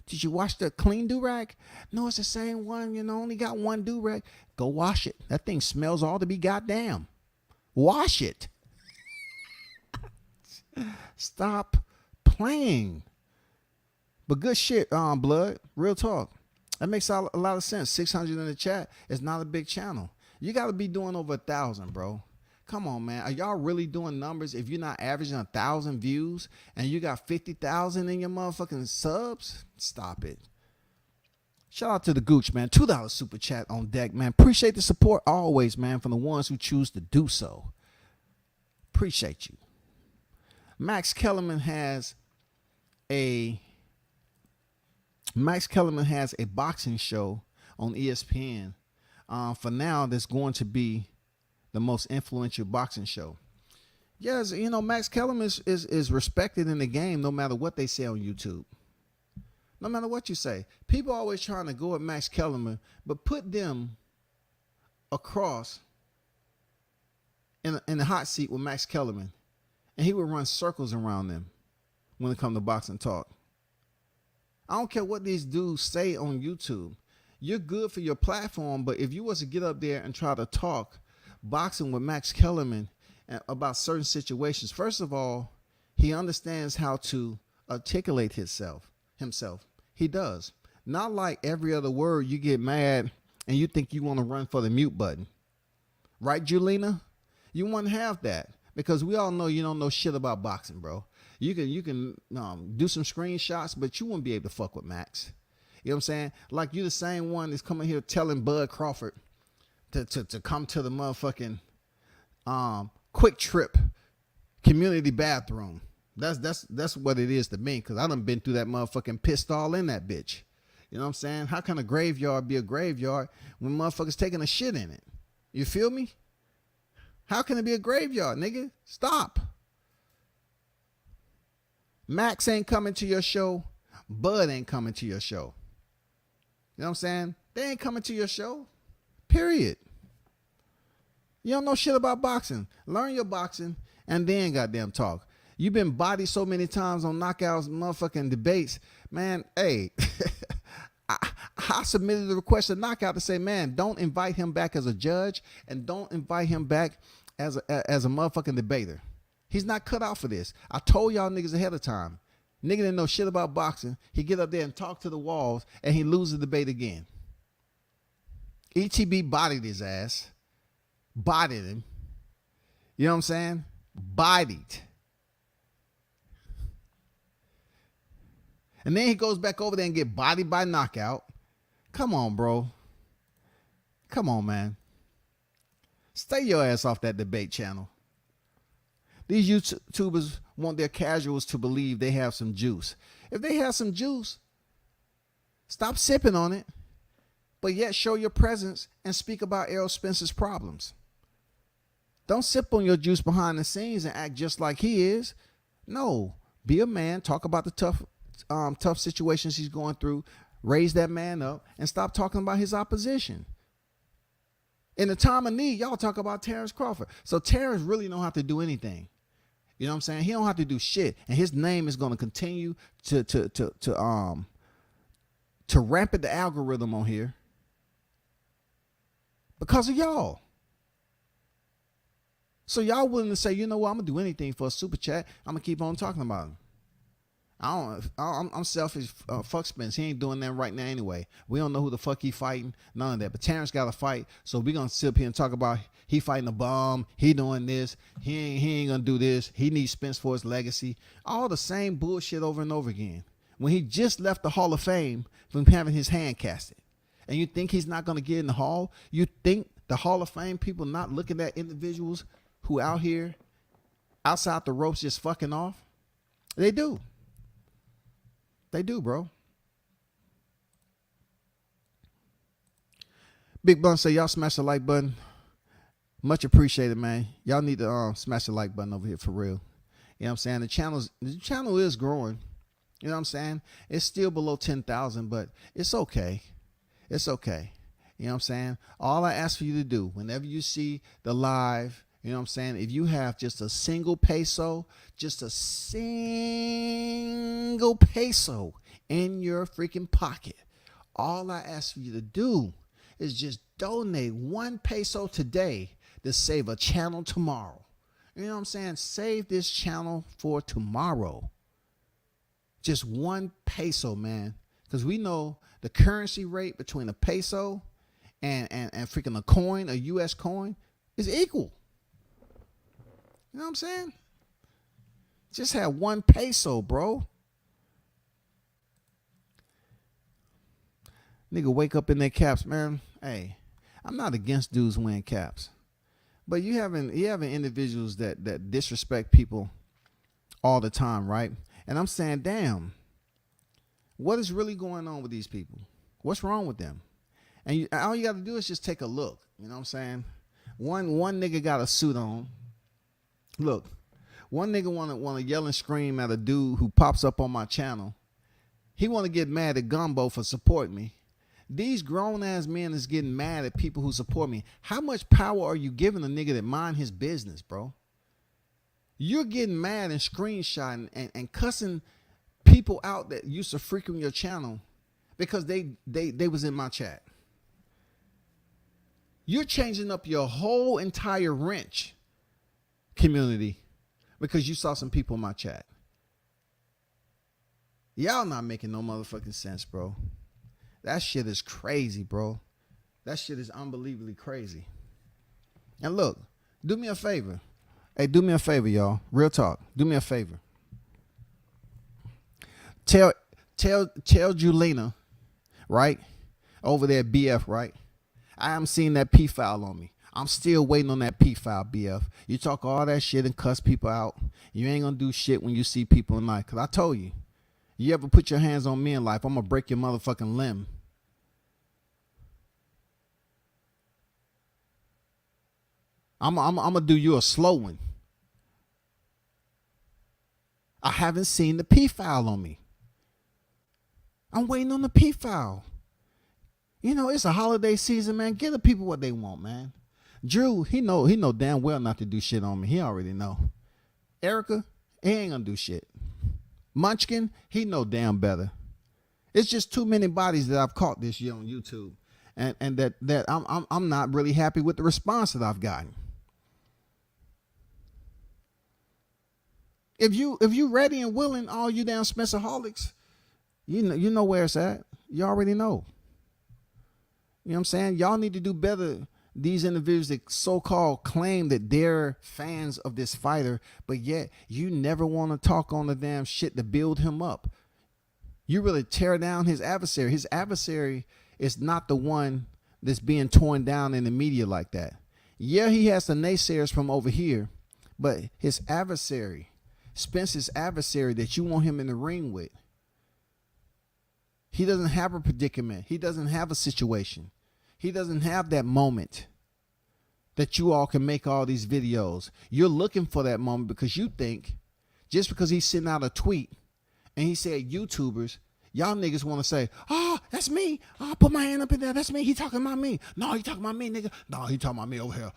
Did you wash the clean do-rag? No, it's the same one. You know, only got one do-rag. Go wash it. That thing smells all to be goddamn. Wash it. Stop playing. But good shit, blood. Real talk. That makes a lot of sense. 600 in the chat is not a big channel. You got to be doing over 1,000, bro. Come on, man. Are y'all really doing numbers if you're not averaging 1,000 views and you got 50,000 in your motherfucking subs? Stop it. Shout out to the Gooch, man. $2 super chat on deck, man. Appreciate the support always, man, from the ones who choose to do so. Appreciate you. Max Kellerman has a boxing show on ESPN. For now, that's going to be the most influential boxing show. Yes, you know, Max Kellerman is respected in the game no matter what they say on YouTube. No matter what you say. People are always trying to go at Max Kellerman, but put them across in the hot seat with Max Kellerman, and he would run circles around them when it comes to boxing talk. I don't care what these dudes say on YouTube. You're good for your platform, but if you was to get up there and try to talk boxing with Max Kellerman about certain situations, first of all, he understands how to articulate himself. He does. Not like every other word you get mad and you think you want to run for the mute button. Right, Julina? You wouldn't have that because we all know you don't know shit about boxing, bro. You can do some screenshots, but you wouldn't be able to fuck with Max. You know what I'm saying? Like you the same one that's coming here telling Bud Crawford to come to the motherfucking Quick Trip community bathroom. That's what it is to me, because I done been through that motherfucking pissed all in that bitch. You know what I'm saying? How can a graveyard be a graveyard when motherfuckers taking a shit in it? You feel me? How can it be a graveyard, nigga? Stop. Max ain't coming to your show. Bud ain't coming to your show. You know what I'm saying? They ain't coming to your show. Period. You don't know shit about boxing. Learn your boxing and then goddamn talk. You've been bodied so many times on knockouts, motherfucking debates. Man, hey, I submitted a request to knockout to say, man, don't invite him back as a judge and don't invite him back as a motherfucking debater. He's not cut out for this. I told y'all niggas ahead of time. Nigga didn't know shit about boxing. He get up there and talk to the walls, and he lose the debate again. ETB bodied his ass. Bodied him. You know what I'm saying? Bodied. And then he goes back over there and get bodied by knockout. Come on, bro. Come on, man. Stay your ass off that debate channel. These YouTubers want their casuals to believe they have some juice. If they have some juice, stop sipping on it, but yet show your presence and speak about Errol Spence's problems. Don't sip on your juice behind the scenes and act just like he is. No, be a man. Talk about the tough situations he's going through. Raise that man up and stop talking about his opposition. In the time of need, y'all talk about Terrence Crawford. So Terrence really don't have to do anything. You know what I'm saying? He don't have to do shit, and his name is going to continue to rampant the algorithm on here because of y'all. So y'all willing to say, you know what? I'm gonna do anything for a super chat. I'm gonna keep on talking about him. I'm selfish. Fuck Spence. He ain't doing that right now anyway. We don't know who the fuck he fighting. None of that. But Terrence got to fight. So we gonna sit up here and talk about he fighting a bum. He doing this. He ain't gonna do this. He needs Spence for his legacy. All the same bullshit over and over again. When he just left the Hall of Fame from having his hand casted, and you think he's not gonna get in the Hall? You think the Hall of Fame people not looking at individuals who out here outside the ropes just fucking off? They do. They do, bro. Big Bun say y'all smash the like button. Much appreciated, man. Y'all need to smash the like button over here for real. You know what I'm saying? The channel is growing. You know what I'm saying? It's still below 10,000, but it's okay. It's okay. You know what I'm saying? All I ask for you to do whenever you see the live, you know what I'm saying? If you have just a single peso, just a single peso in your freaking pocket, all I ask for you to do is just donate 1 peso today to save a channel tomorrow. You know what I'm saying? Save this channel for tomorrow. Just 1 peso, man. Because we know the currency rate between a peso and freaking a coin, a US coin, is equal. You know what I'm saying? Just have 1 peso, bro. Nigga wake up in their caps, man. Hey, I'm not against dudes wearing caps. But you having individuals that disrespect people all the time, right? And I'm saying, damn, what is really going on with these people? What's wrong with them? And all you got to do is just take a look. You know what I'm saying? One nigga got a suit on. Look, one nigga want to yell and scream at a dude who pops up on my channel. He want to get mad at Gumbo for supporting me. These grown ass men is getting mad at people who support me. How much power are you giving a nigga that mind his business, bro? You're getting mad and screenshotting and cussing people out that used to frequent your channel because they was in my chat. You're changing up your whole entire wrench community because you saw some people in my chat. Y'all not making no motherfucking sense, bro. That shit is crazy, bro. That shit is unbelievably crazy. And look, do me a favor. Hey, do me a favor, y'all. Real talk. Do me a favor. Tell Julina, right? Over there at BF, right? I haven't seen that P file on me. I'm still waiting on that P file, BF. You talk all that shit and cuss people out. You ain't gonna do shit when you see people in life. Cause I told you, you ever put your hands on me in life, I'm gonna break your motherfucking limb. I'm gonna do you a slow one. I haven't seen the P file on me. I'm waiting on the P file. You know, it's a holiday season, man. Give the people what they want, man. Drew, he know damn well not to do shit on me. He already know. Erica, he ain't gonna do shit. Munchkin, he know damn better. It's just too many bodies that I've caught this year on YouTube, and that I'm not really happy with the response that I've gotten. If you ready and willing, all you damn Spencerholics, you know where it's at. You already know. You know what I'm saying? Y'all need to do better. These individuals that so-called claim that they're fans of this fighter, but yet you never want to talk on the damn shit to build him up. You really tear down his adversary. His adversary is not the one that's being torn down in the media like that. Yeah, he has the naysayers from over here, but his adversary, Spence's adversary that you want him in the ring with, he doesn't have a predicament. He doesn't have a situation. He doesn't have that moment that you all can make all these videos. You're looking for that moment because you think just because he sent out a tweet and he said YouTubers, y'all niggas want to say, oh, that's me. Oh, put my hand up in there. That's me. He talking about me. No, he talking about me, nigga. No, he talking about me over here.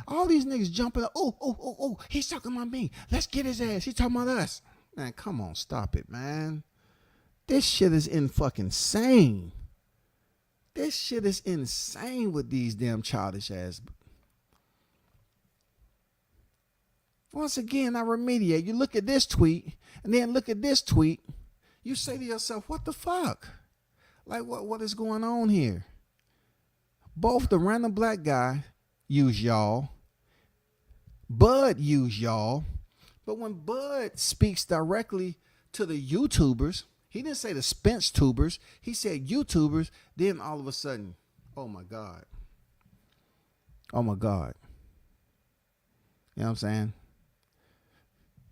All these niggas jumping up. Oh, he's talking about me. Let's get his ass. He talking about us. Man, come on, stop it, man. This shit is insane. This shit is insane with these damn childish ass. Once again, I remediate. You look at this tweet and then look at this tweet. You say to yourself, what the fuck? Like, what is going on here? Both the random black guy use y'all. Bud use y'all. But when Bud speaks directly to the YouTubers, he didn't say the SPENCETUBERS. He said YouTubers. Then all of a sudden, oh my God. Oh my God. You know what I'm saying?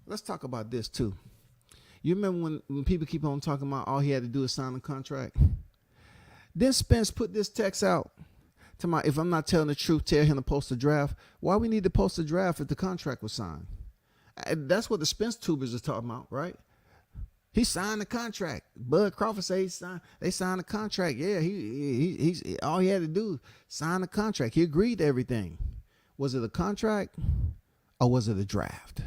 Let's talk about this too. You remember when people keep on talking about all he had to do is sign a contract? Then Spence put this text out to my, if I'm not telling the truth, tell him to post a draft. Why we need to post a draft if the contract was signed? That's what the SPENCETUBERS are talking about, right? He signed the contract. Bud Crawford said they signed the contract. Yeah, he's all he had to do sign the contract. He agreed to everything. Was it a contract or was it a draft?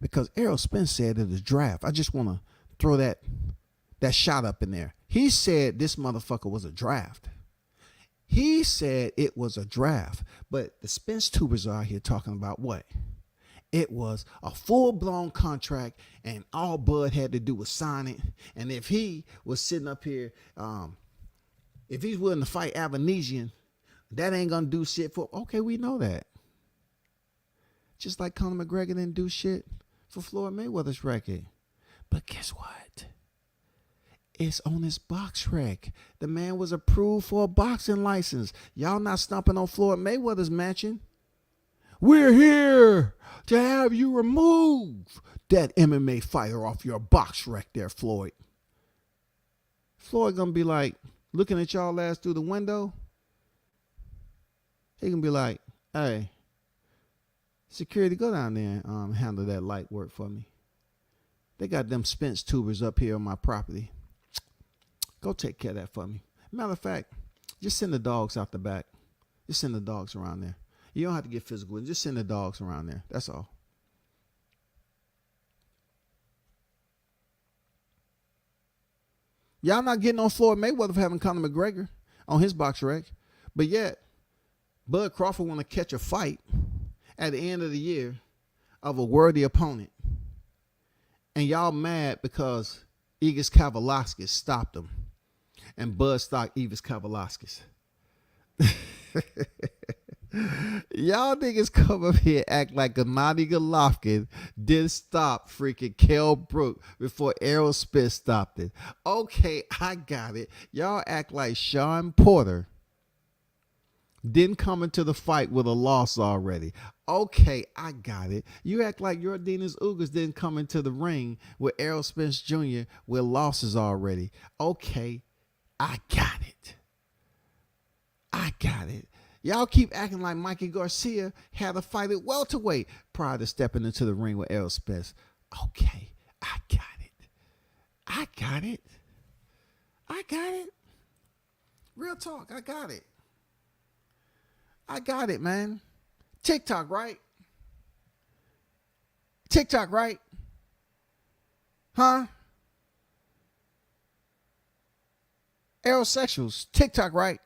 Because Errol Spence said it was a draft. I just want to throw that shot up in there. He said this motherfucker was a draft. He said it was a draft. But the SPENCETUBERS are out here talking about what? It was a full-blown contract, and all Bud had to do was sign it. And if he was sitting up here, if he's willing to fight Avanesian, that ain't going to do shit for... Okay, we know that. Just like Conor McGregor didn't do shit for Floyd Mayweather's record. But guess what? It's on his box rec. The man was approved for a boxing license. Y'all not stomping on Floyd Mayweather's mansion. We're here to have you remove that MMA fighter off your box rec there, Floyd. Floyd gonna be like, looking at y'all ass through the window. He gonna be like, hey, security, go down there and handle that light work for me. They got them SPENCETUBERS up here on my property. Go take care of that for me. Matter of fact, just send the dogs out the back. Just send the dogs around there. You don't have to get physical. Just send the dogs around there. That's all. Y'all not getting on Floyd Mayweather for having Conor McGregor on his box rec. But yet, Bud Crawford want to catch a fight at the end of the year of a worthy opponent. And y'all mad because Igis Kavalauskas stopped him. And Bud stopped Igis Kavalauskas. Y'all niggas come up here act like Gennady Golovkin didn't stop freaking Kell Brook before Errol Spence stopped it. Okay, I got it. Y'all act like Sean Porter didn't come into the fight with a loss already. Okay, I got it. You act like Yordenis Ugas didn't come into the ring with Errol Spence Jr. with losses already. Okay, I got it. I got it. Y'all keep acting like Mikey Garcia had a fight at welterweight prior to stepping into the ring with Errol Spence. Okay, I got it. I got it. I got it. Real talk, I got it. I got it, man. TikTok, right? TikTok, right? Huh? Aerosexuals, TikTok, right?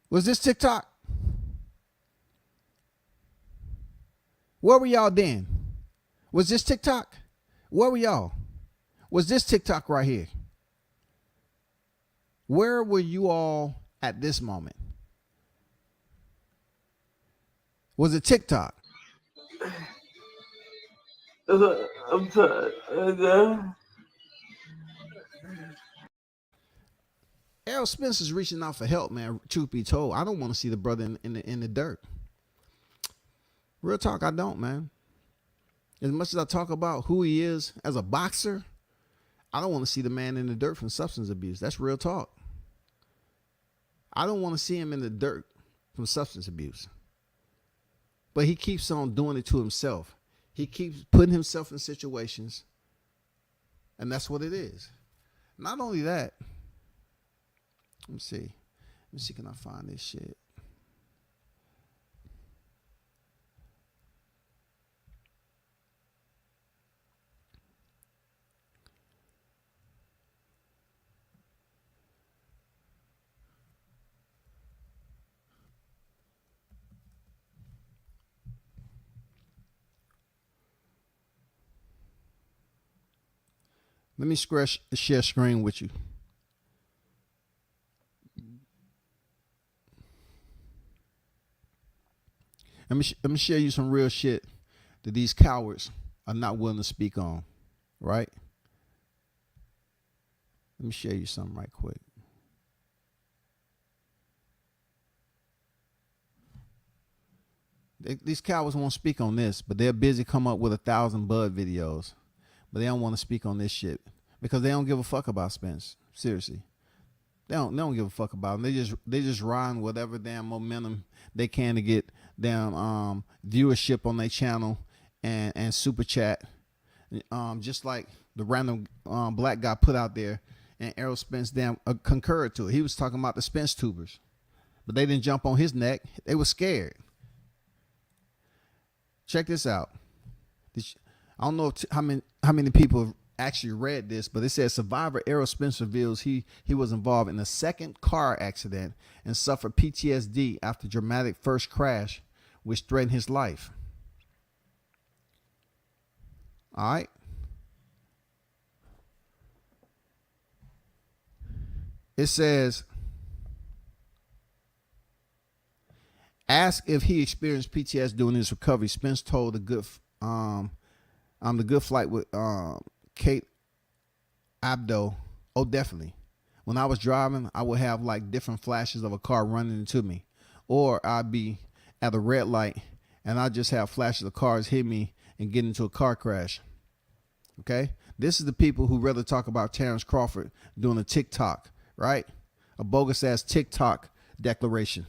Was this TikTok? Where were y'all then? Was this TikTok? Where were y'all? Was this TikTok right here? Where were you all at this moment? Was it TikTok? I'm tired. Errol Spence is reaching out for help, man. Truth be told, I don't want to see the brother in the dirt. Real talk, I don't, man. As much as I talk about who he is as a boxer, I don't want to see the man in the dirt from substance abuse. That's real talk. I don't want to see him in the dirt from substance abuse. But he keeps on doing it to himself. He keeps putting himself in situations, and that's what it is. Not only that, let me see, can I find this shit? Let me share screen with you. Let me share you some real shit that these cowards are not willing to speak on, right? Let me share you something right quick. These cowards won't speak on this, but they're busy coming up with 1,000 Bud videos. But they don't want to speak on this shit because they don't give a fuck about Spence. Seriously. They don't give a fuck about him. They just riding whatever damn momentum they can to get damn viewership on their channel and super chat. Just like the random black guy put out there, and Errol Spence damn concurred to it. He was talking about the SPENCETUBERs, but they didn't jump on his neck. They were scared. Check this out. I don't know how many people have actually read this, but it says survivor Errol Spence reveals he was involved in a second car accident and suffered PTSD after dramatic first crash, which threatened his life. All right. It says, asked if he experienced PTSD during his recovery, Spence told the good flight with Kate Abdo. Oh, definitely. When I was driving, I would have like different flashes of a car running into me, or I'd be at a red light and I just have flashes of cars hit me and get into a car crash. Okay. This is the people who rather talk about Terrence Crawford doing a TikTok, right? A bogus ass TikTok declaration.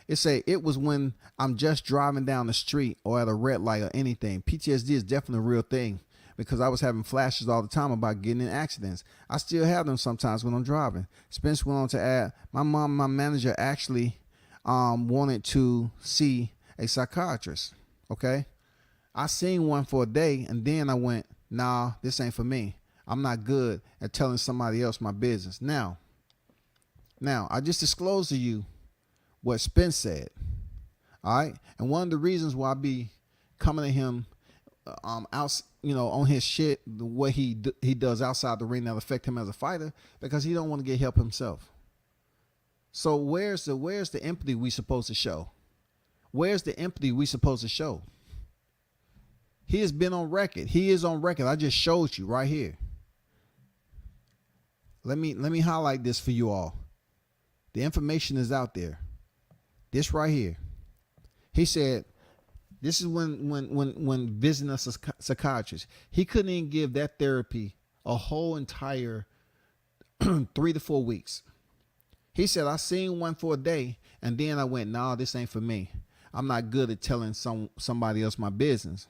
It was when I'm just driving down the street or at a red light or anything. PTSD is definitely a real thing because I was having flashes all the time about getting in accidents. I still have them sometimes when I'm driving. Spence went on to add, my mom and my manager actually wanted to see a psychiatrist. Okay. I seen one for a day and then I went, nah, this ain't for me. I'm not good at telling somebody else my business. Now, I just disclosed to you what Spence said. All right. And one of the reasons why I be coming to him out, on his shit, what he does outside the ring that affect him as a fighter, because he don't want to get help himself. So where's the empathy we supposed to show? Where's the empathy we supposed to show? He has been on record. He is on record. I just showed you right here. Let me highlight this for you all. The information is out there. This right here. He said, this is when visiting a psychiatrist, he couldn't even give that therapy a whole entire 3 to 4 weeks. He said, I seen one for a day and then I went, nah, this ain't for me. I'm not good at telling somebody else my business.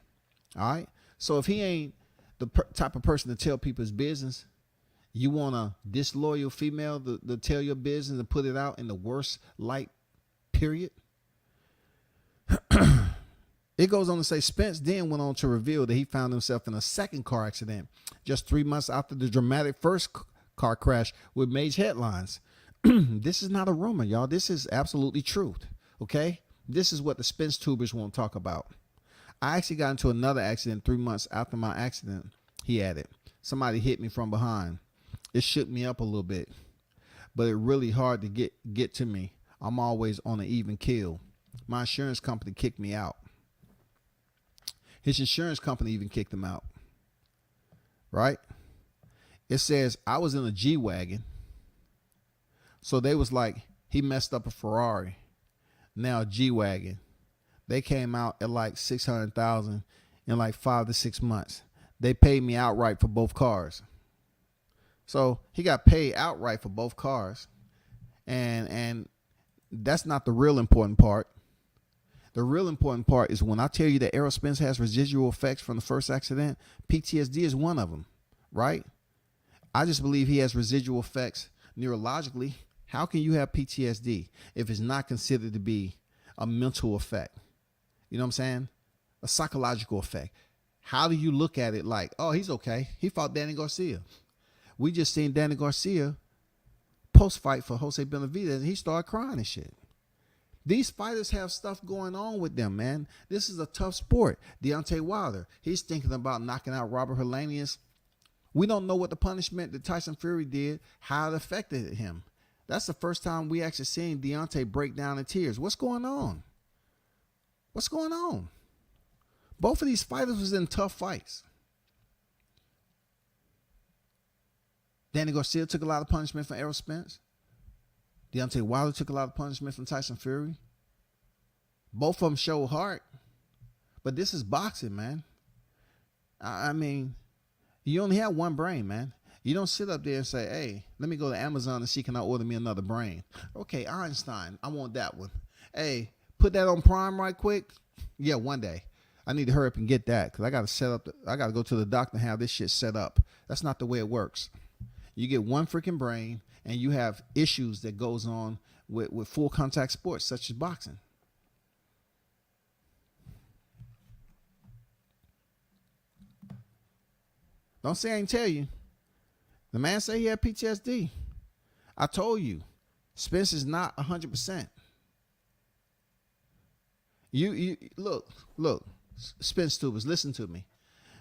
All right. So if he ain't the type of person to tell people's business, you want a disloyal female to tell your business and put it out in the worst light, period. It goes on to say Spence then went on to reveal that he found himself in a second car accident just 3 months after the dramatic first car crash with major headlines. This is not a rumor, y'all. This is absolutely truth. Okay. This is what the SPENCETUBERS won't talk about. I actually got into another accident 3 months after my accident. He had it. Somebody hit me from behind. It shook me up a little bit, but it really hard to get to me. I'm always on an even keel. My insurance company kicked me out. His insurance company even kicked him out. Right? It says I was in a G-Wagon. So they was like, he messed up a Ferrari. Now a G-Wagon. They came out at like 600,000 in like 5 to 6 months. They paid me outright for both cars. So he got paid outright for both cars. And that's not the real important part. The real important part is when I tell you that Errol Spence has residual effects from the first accident, PTSD is one of them, right? I just believe he has residual effects neurologically. How can you have PTSD if it's not considered to be a mental effect? You know what I'm saying? A psychological effect. How do you look at it like, oh, he's okay. He fought Danny Garcia. We just seen Danny Garcia post-fight for Jose Benavidez, and he started crying and shit. These fighters have stuff going on with them, man. This is a tough sport. Deontay Wilder, he's thinking about knocking out Robert Helenius. We don't know what the punishment that Tyson Fury did, how it affected him. That's the first time we actually seen Deontay break down in tears. What's going on? What's going on? Both of these fighters was in tough fights. Danny Garcia took a lot of punishment from Errol Spence. Deontay Wilder took a lot of punishment from Tyson Fury. Both of them showed heart. But this is boxing, man. I mean, you only have one brain, man. You don't sit up there and say, hey, let me go to Amazon and see, can I order me another brain? Okay, Einstein, I want that one. Hey, put that on Prime right quick. Yeah, one day. I need to hurry up and get that because I got to set up. I got to go to the doctor and have this shit set up. That's not the way it works. You get one freaking brain and you have issues that goes on with full contact sports such as boxing. Don't say I ain't tell you. The man say he had PTSD. I told you, Spence is not 100%. You look, SPENCETUBERS, listen to me.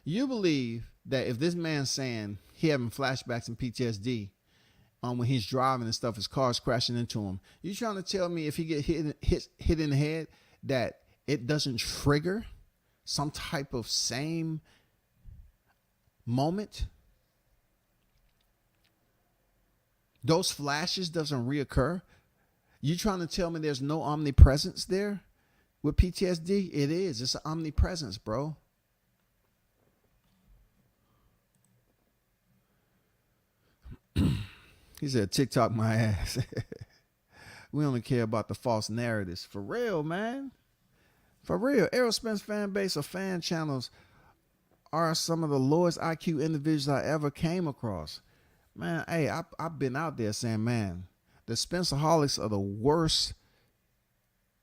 You believe that if this man's saying he having flashbacks and PTSD when he's driving and stuff, his car's crashing into him, you trying to tell me if he get hit in the head that it doesn't trigger some type of same moment? Those flashes doesn't reoccur? You trying to tell me there's no omnipresence there with PTSD? It is. It's an omnipresence, bro. He said, TikTok my ass. We only care about the false narratives. For real, man. For real. Errol Spence fan base or fan channels are some of the lowest IQ individuals I ever came across. Man, hey, I've been out there saying, man, the Spencerholics are the worst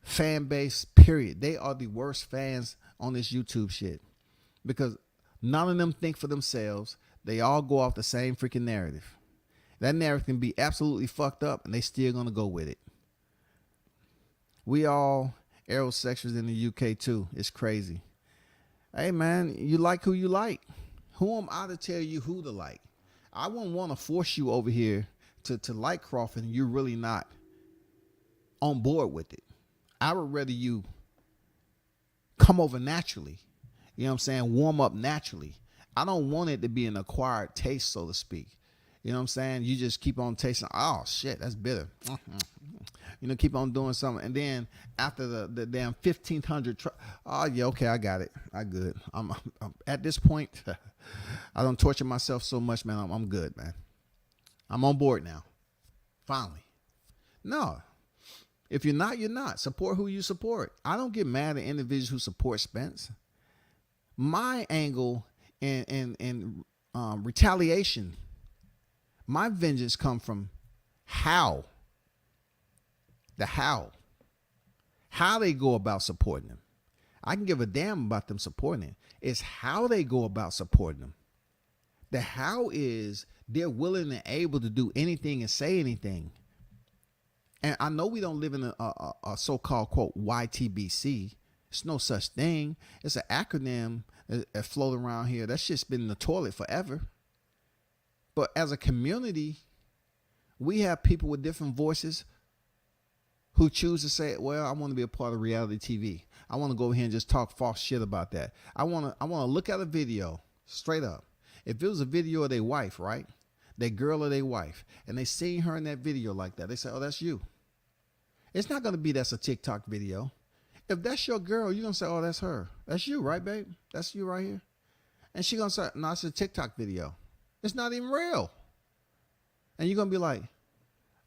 fan base, period. They are the worst fans on this YouTube shit because none of them think for themselves. They all go off the same freaking narrative. That narrative can be absolutely fucked up and they still gonna go with it. We all aerosexuals in the UK too. It's crazy. Hey man, you like who you like. Who am I to tell you who to like? I wouldn't want to force you over here to like Crawford and you're really not on board with it. I would rather you come over naturally. You know what I'm saying? Warm up naturally. I don't want it to be an acquired taste, so to speak. You know what I'm saying? You just keep on tasting. Oh, shit, that's bitter. You know, keep on doing something. And then after the damn 1,500, oh, yeah, okay, I got it. I good. I'm at this point, I don't torture myself so much, man. I'm good, man. I'm on board now. Finally. No. If you're not, you're not. Support who you support. I don't get mad at individuals who support Spence. My angle and retaliation, my vengeance come from how they go about supporting them. I can give a damn about them supporting it. It's how they go about supporting them. The how is they're willing and able to do anything and say anything. And I know we don't live in a so-called quote YTBC It's no such thing. It's an acronym that floating around here. That shit's been in the toilet forever. But as a community, we have people with different voices who choose to say, well, I want to be a part of reality TV. I want to go here and just talk false shit about that. I want to look at a video straight up. If it was a video of their wife, right? Their girl or their wife, and they seen her in that video like that, they say, oh, that's you. It's not going to be that's a TikTok video. If that's your girl, you're going to say, oh, that's her. That's you, right, babe? That's you right here. And she going to say, no, it's a TikTok video. It's not even real. And you're going to be like,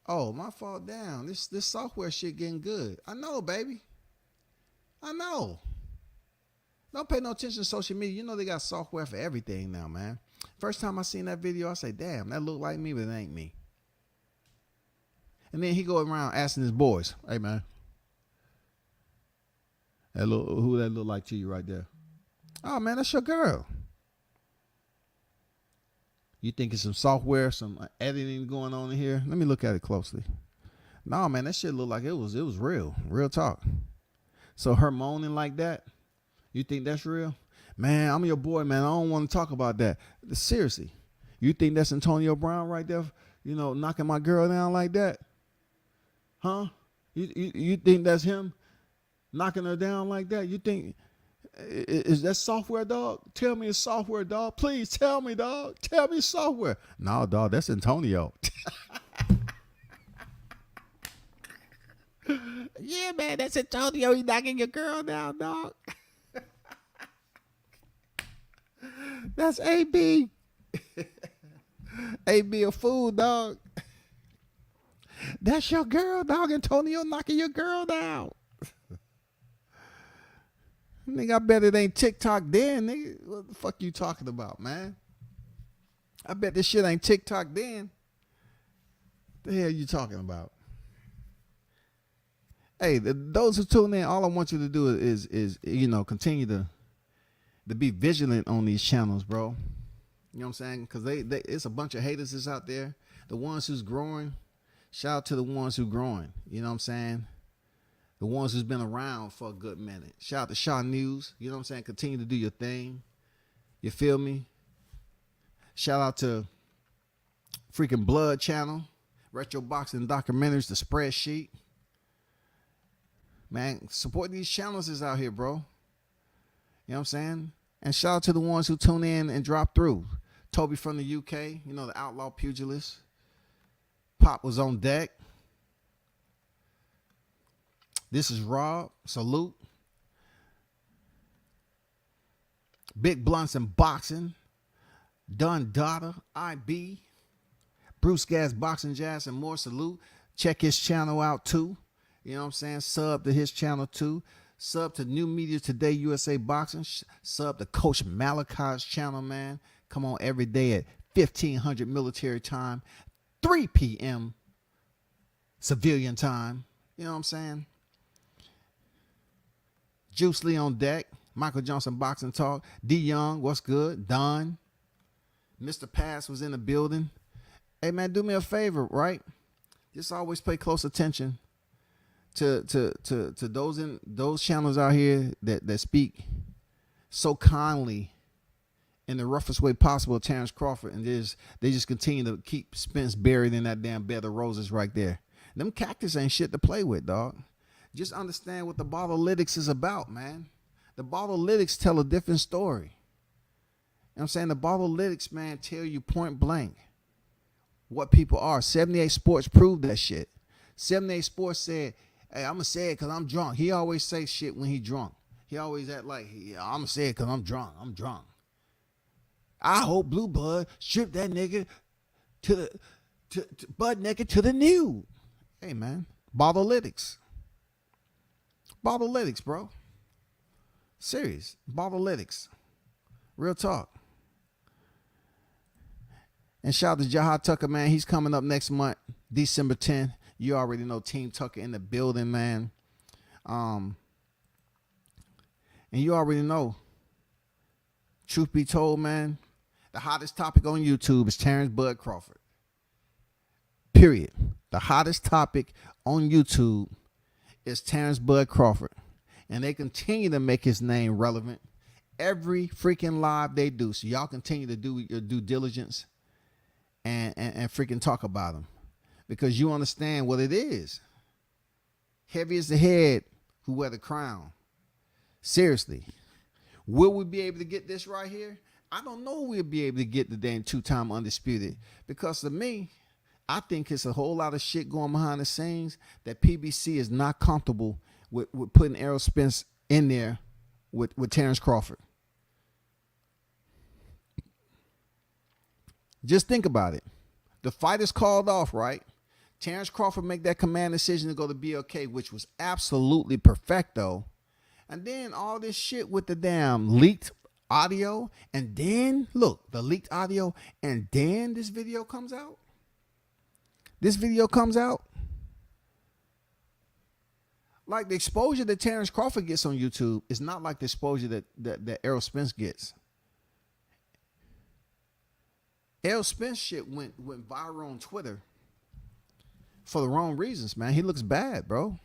oh, my fault, down. This software shit getting good. I know, baby. I know. Don't pay no attention to social media. You know they got software for everything now, man. First time I seen that video, I say, damn, that look like me, but it ain't me. And then he go around asking his boys, hey, man, who that look like to you right there? Oh, man, that's your girl. You think it's some software, some editing going on in here? Let me look at it closely. No, man, that shit looked like it was real talk. So her moaning like that, you think that's real? Man, I'm your boy, man. I don't want to talk about that. Seriously, you think that's Antonio Brown right there? You know, knocking my girl down like that? Huh? You think that's him knocking her down like that? You think, is that software, dog? Tell me it's software, dog. Please tell me, dog. Tell me software. No, dog, that's Antonio. Yeah, man, that's Antonio. He knocking your girl down, dog. That's AB. AB a fool, dog. That's your girl, dog. Antonio knocking your girl down. Nigga, I bet it ain't TikTok then, nigga. What the fuck you talking about, man? I bet this shit ain't TikTok then. The hell you talking about? Hey, those who tune in, all I want you to do is you know, continue to be vigilant on these channels, bro. You know what I'm saying? Because they it's a bunch of haters that's out there. The ones who's growing, shout out to the ones who growing. You know what I'm saying? The ones who's been around for a good minute. Shout out to Shaw News. You know what I'm saying? Continue to do your thing. You feel me? Shout out to freaking Blood Channel, Retro Boxing Documentaries, The Spreadsheet. Man, support these channels is out here, bro. You know what I'm saying? And shout out to the ones who tune in and drop through. Toby from the UK, you know, the outlaw pugilist. Pop was on deck. This is Rob. Salute. Big Blunts and Boxing. Dun Dada. IB. Bruce Gas Boxing Jazz and more. Salute. Check his channel out too. You know what I'm saying? Sub to his channel too. Sub to New Media Today USA Boxing. Sub to Coach Malachi's channel, man. Come on every day at 1500 military time, 3 p.m. civilian time. You know what I'm saying? Juice Lee on deck. Michael Johnson Boxing Talk. D Young, what's good? Don. Mr. Pass was in the building. Hey, man, do me a favor, right? Just always pay close attention to those channels out here that speak so kindly in the roughest way possible, Terrence Crawford, and they just continue to keep Spence buried in that damn bed of roses right there. Them cactus ain't shit to play with, dog. Just understand what the Bottlelytics is about, man. The Bottlelytics tell a different story. You know what I'm saying? The Bottlelytics, man, tell you point blank what people are. 78 Sports proved that shit. 78 Sports said, hey, I'm going to say it because I'm drunk. He always say shit when he drunk. He always act like, yeah, I'm going to say it because I'm drunk. I'm drunk. I hope Blue Blood stripped that nigga to butt naked to the nude. Hey, man. Bottlelytics. Bottlelytics, bro. Serious. Bottlelytics. Real talk. And shout out to Jaha Tucker, man. He's coming up next month, December 10th. You already know Team Tucker in the building, man. And you already know, truth be told, man, the hottest topic on YouTube is Terrence Bud Crawford. Period. The hottest topic on YouTube is Terrence Bud Crawford. and they continue to make his name relevant every freaking live they do. So y'all continue to do your due diligence and freaking talk about him, because you understand what it is. Heavy is the head who wear the crown. Seriously. Will we be able to get this right here? I don't know we'll be able to get the damn 2-time undisputed, because to me, I think it's a whole lot of shit going behind the scenes that PBC is not comfortable with putting Errol Spence in there with Terrence Crawford. Just think about it. The fight is called off, right? Terrence Crawford make that command decision to go to BLK, which was absolutely perfecto. And then all this shit with the damn leaked audio. And then, look, the leaked audio. And then this video comes out. This video comes out. Like, the exposure that Terrence Crawford gets on YouTube is not like the exposure that Errol Spence gets. Errol Spence shit went viral on Twitter for the wrong reasons, man. He looks bad, bro.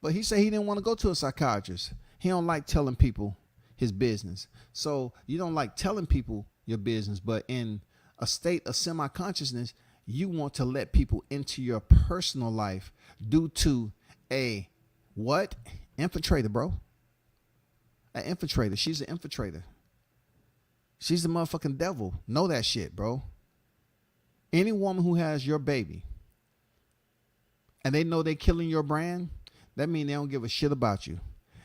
But he said he didn't want to go to a psychiatrist. He don't like telling people his business. So you don't like telling people your business, but in a state of semi-consciousness, you want to let people into your personal life due to a what? Infiltrator, bro. An infiltrator. She's an infiltrator. She's the motherfucking devil. Know that shit, bro. Any woman who has your baby and they know they killing your brand, that means they don't give a shit about you.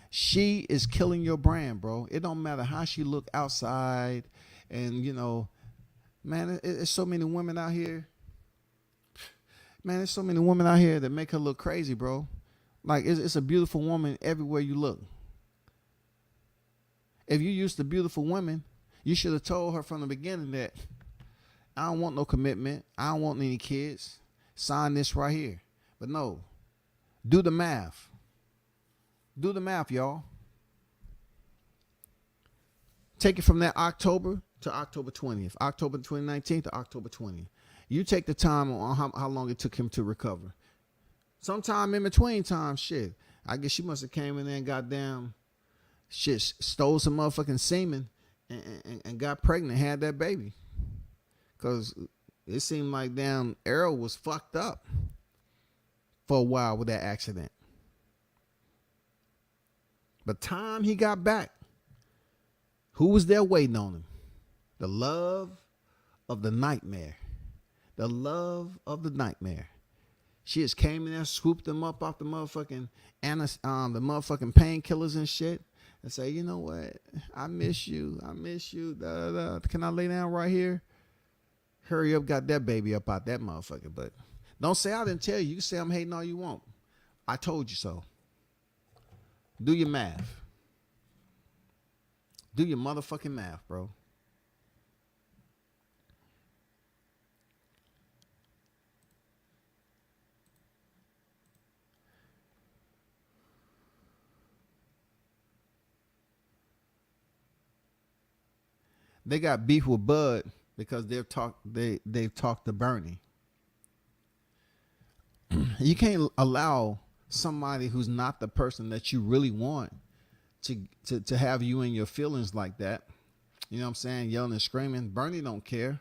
She is killing your brand, bro. It don't matter how she look outside. And, you know, man, there's so many women out here. Man, there's so many women out here that make her look crazy, bro. Like, it's a beautiful woman everywhere you look. If you used to beautiful women, you should have told her from the beginning that I don't want no commitment. I don't want any kids. Sign this right here. But no, do the math. Do the math, y'all. Take it from that October to October 20th. October 2019 to October 20th. You take the time on how long it took him to recover. Sometime in between time, shit. I guess she must have came in there and goddamn shit, stole some motherfucking semen and got pregnant, had that baby. Because it seemed like damn Errol was fucked up for a while with that accident. But time he got back, who was there waiting on him? The love of the nightmare. The love of the nightmare. She just came in there, swooped them up off the motherfucking the motherfucking painkillers and shit, and say, you know what? I miss you. I miss you. Da, da, da. Can I lay down right here? Hurry up, got that baby up out that motherfucker. But don't say I didn't tell you. You can say I'm hating all you want. I told you so. Do your math. Do your motherfucking math, bro. They got beef with Bud because they've talked to Bernie. You can't allow somebody who's not the person that you really want to have you in your feelings like that. You know what I'm saying? Yelling and screaming. Bernie don't care.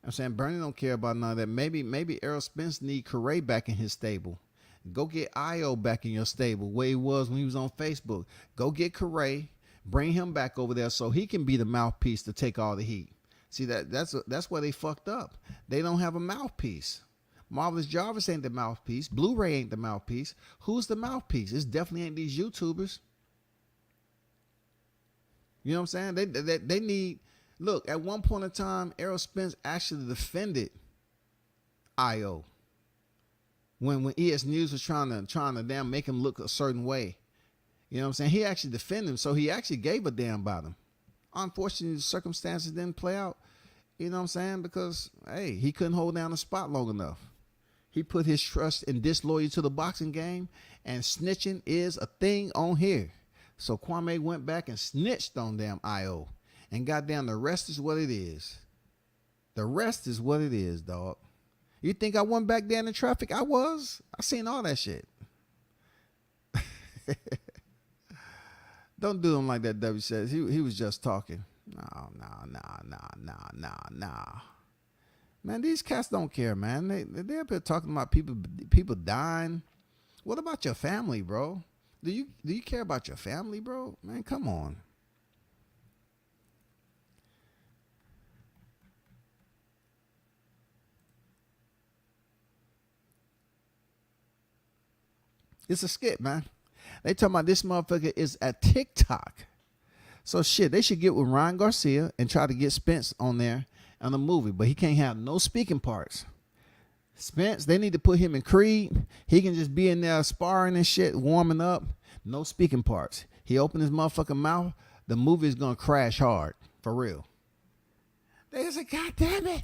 I'm saying Bernie don't care about none of that. Maybe Errol Spence need Correa back in his stable. Go get Io back in your stable where he was when he was on Facebook. Go get Correa. Bring him back over there so he can be the mouthpiece to take all the heat. See, that's where they fucked up. They don't have a mouthpiece. Marvelous Jarvis ain't the mouthpiece. Blu-ray ain't the mouthpiece. Who's the mouthpiece? It definitely ain't these YouTubers. You know what I'm saying? They need. Look, at one point in time, Errol Spence actually defended IO when ES News was trying to damn make him look a certain way. You know what I'm saying? He actually defended him, so he actually gave a damn about him. Unfortunately, the circumstances didn't play out. You know what I'm saying? Because, hey, he couldn't hold down the spot long enough. He put his trust in disloyalty to the boxing game, and snitching is a thing on here. So Kwame went back and snitched on damn IO. And goddamn, the rest is what it is. The rest is what it is, dog. You think I went back there in the traffic? I was. I seen all that shit. Don't do him like that, W says. He was just talking. Nah. Man, these cats don't care, man. They're up here talking about people dying. What about your family, bro? Do you care about your family, bro? Man, come on. It's a skit, man. They talking about this motherfucker is a TikTok. So shit, they should get with Ryan Garcia and try to get Spence on there on the movie, but he can't have no speaking parts. Spence, they need to put him in Creed. He can just be in there sparring and shit, warming up. No speaking parts. He opened his motherfucking mouth, the movie is gonna crash hard. For real. They said, God damn it,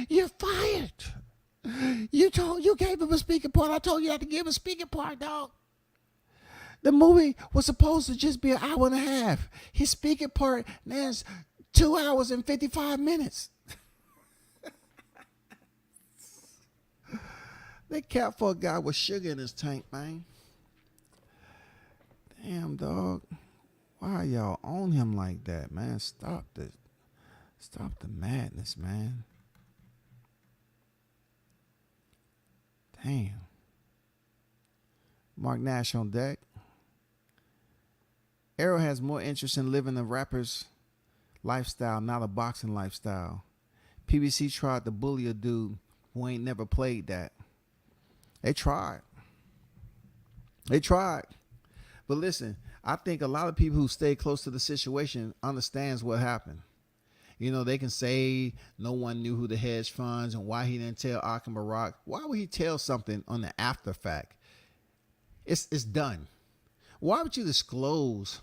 you're fired. You gave him a speaking part. I told you not to give him a speaking part, dog. The movie was supposed to just be an hour and a half. His speaking part now is 2 hours and 55 minutes. They cap for a guy with sugar in his tank, man. Damn, dog. Why y'all on him like that, man? Stop the madness, man. Damn. Mark Nash on deck. Arrow has more interest in living a rapper's lifestyle, not a boxing lifestyle. PBC tried to bully a dude who ain't never played that. They tried. But listen, I think a lot of people who stay close to the situation understands what happened. You know, they can say no one knew who the hedge funds and why he didn't tell Akim Barak. Why would he tell something on the after fact? It's done. Why would you disclose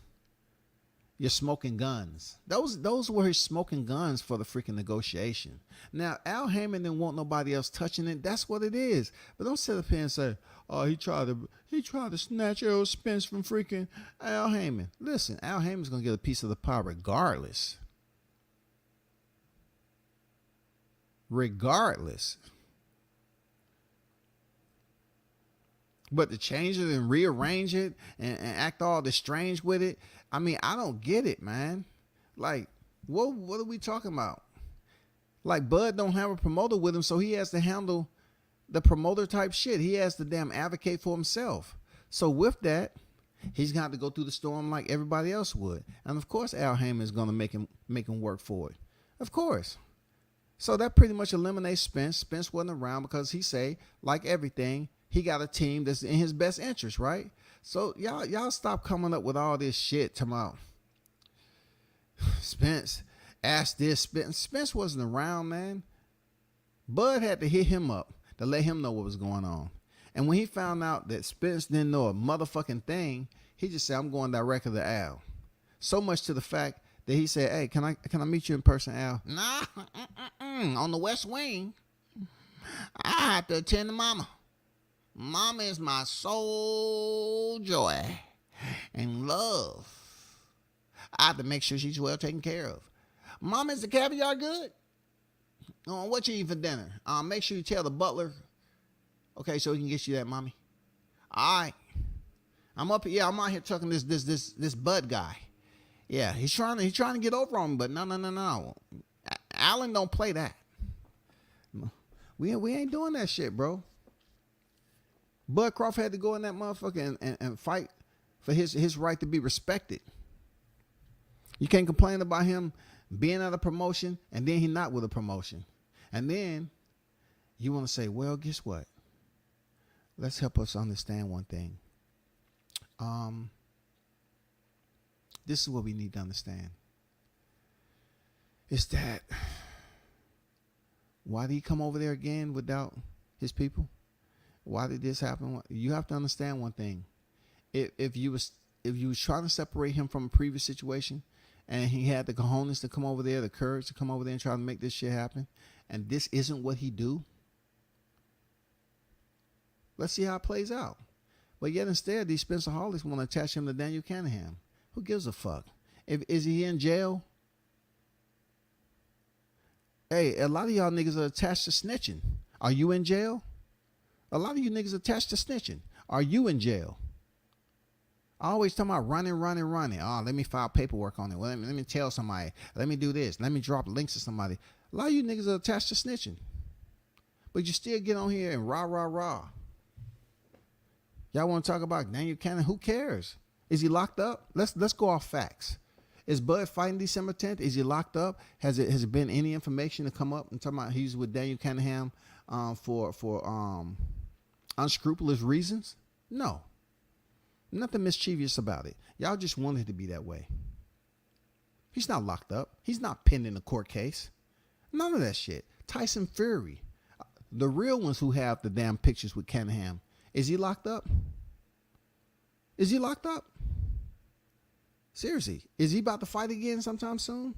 your smoking guns? Those were his smoking guns for the freaking negotiation. Now, Al Heyman didn't want nobody else touching it. That's what it is. But don't sit up here and say, oh, he tried to snatch Errol Spence from freaking Al Heyman. Listen, Al Heyman's going to get a piece of the pie regardless. But to change it and rearrange it and act all this strange with it, I mean, I don't get it, man. Like, what are we talking about? Like, Bud don't have a promoter with him, so he has to handle the promoter type shit. He has to damn advocate for himself. So with that, he's going to have to go through the storm like everybody else would. And of course, Al Heyman is going to make him work for it. Of course. So that pretty much eliminates Spence. Spence wasn't around because he say, like everything, he got a team that's in his best interest, right? So y'all stop coming up with all this shit tomorrow. Spence asked this. Spence wasn't around, man. Bud had to hit him up to let him know what was going on. And when he found out that Spence didn't know a motherfucking thing, he just said, I'm going directly to Al. So much to the fact that he said, hey, can I meet you in person, Al? Nah, on the West Wing. I have to attend to Mama. Mama is my sole joy and love. I have to make sure she's well taken care of. Mama, is the caviar good? What you eat for dinner? Make sure you tell the butler. Okay, so he can get you that, Mommy. All right. I'm out here talking this Bud guy. Yeah, he's trying to get over on me, but no. Allen don't play that. We ain't doing that shit, bro. Bud Crawford had to go in that motherfucker and fight for his right to be respected. You can't complain about him being at a promotion and then he not with a promotion. And then you want to say, well, guess what? Let's help us understand one thing. This is what we need to understand. Is that why did he come over there again without his people? Why did this happen? You have to understand one thing. If you was trying to separate him from a previous situation and he had the cojones to come over there, the courage to come over there and try to make this shit happen, and this isn't what he do, let's see how it plays out. But yet instead, these Spencerholics want to attach him to Daniel Cunningham. Who gives a fuck? Is he in jail? Hey, a lot of y'all niggas are attached to snitching. Are you in jail? A lot of you niggas attached to snitching. Are you in jail? Always talking about running. Oh, let me file paperwork on it. Well, let me tell somebody. Let me do this. Let me drop links to somebody. A lot of you niggas are attached to snitching. But you still get on here and rah. Y'all want to talk about Daniel Cannon? Who cares? Is he locked up? Let's go off facts. Is Bud fighting December 10th? Is he locked up? Has it been any information to come up and talking about he's with Daniel Cunningham for unscrupulous reasons? No. Nothing mischievous about it. Y'all just wanted it to be that way. He's not locked up. He's not pending a court case. None of that shit. Tyson Fury, the real ones who have the damn pictures with Cunningham. Is he locked up? Is he locked up? Seriously, is he about to fight again sometime soon?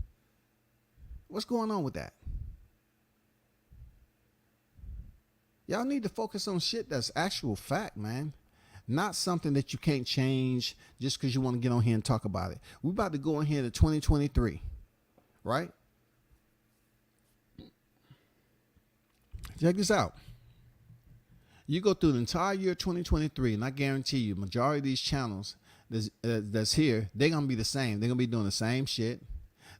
What's going on with that? Y'all need to focus on shit that's actual fact, man. Not something that you can't change just because you want to get on here and talk about it. We're about to go in here to 2023, right? Check this out. You go through the entire year 2023, and I guarantee you, majority of these channels that's here, they're going to be the same. They're going to be doing the same shit.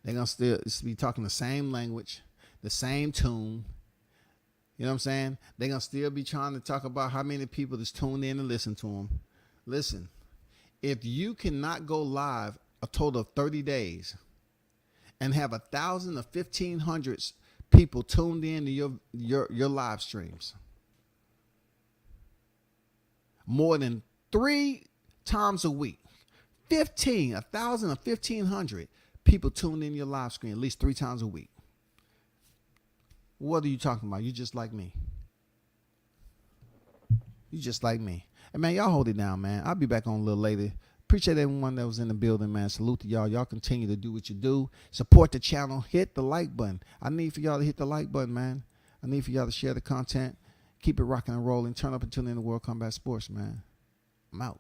They're going to still be talking the same language, the same tune. You know what I'm saying? They're going to still be trying to talk about how many people that's tuned in and listen to them. Listen, if you cannot go live a total of 30 days and have 1,000 or 1,500 people tuned in to your live streams, more than 3 times a week, 1,000 or 1,500 people tuned in your live stream at least 3 times a week. What are you talking about? You just like me. You just like me. And man, y'all hold it down, man. I'll be back on a little later. Appreciate everyone that was in the building, man. Salute to y'all. Y'all continue to do what you do. Support the channel. Hit the like button. I need for y'all to hit the like button, man. I need for y'all to share the content. Keep it rocking and rolling. Turn up and tune in to World Combat Sports, man. I'm out.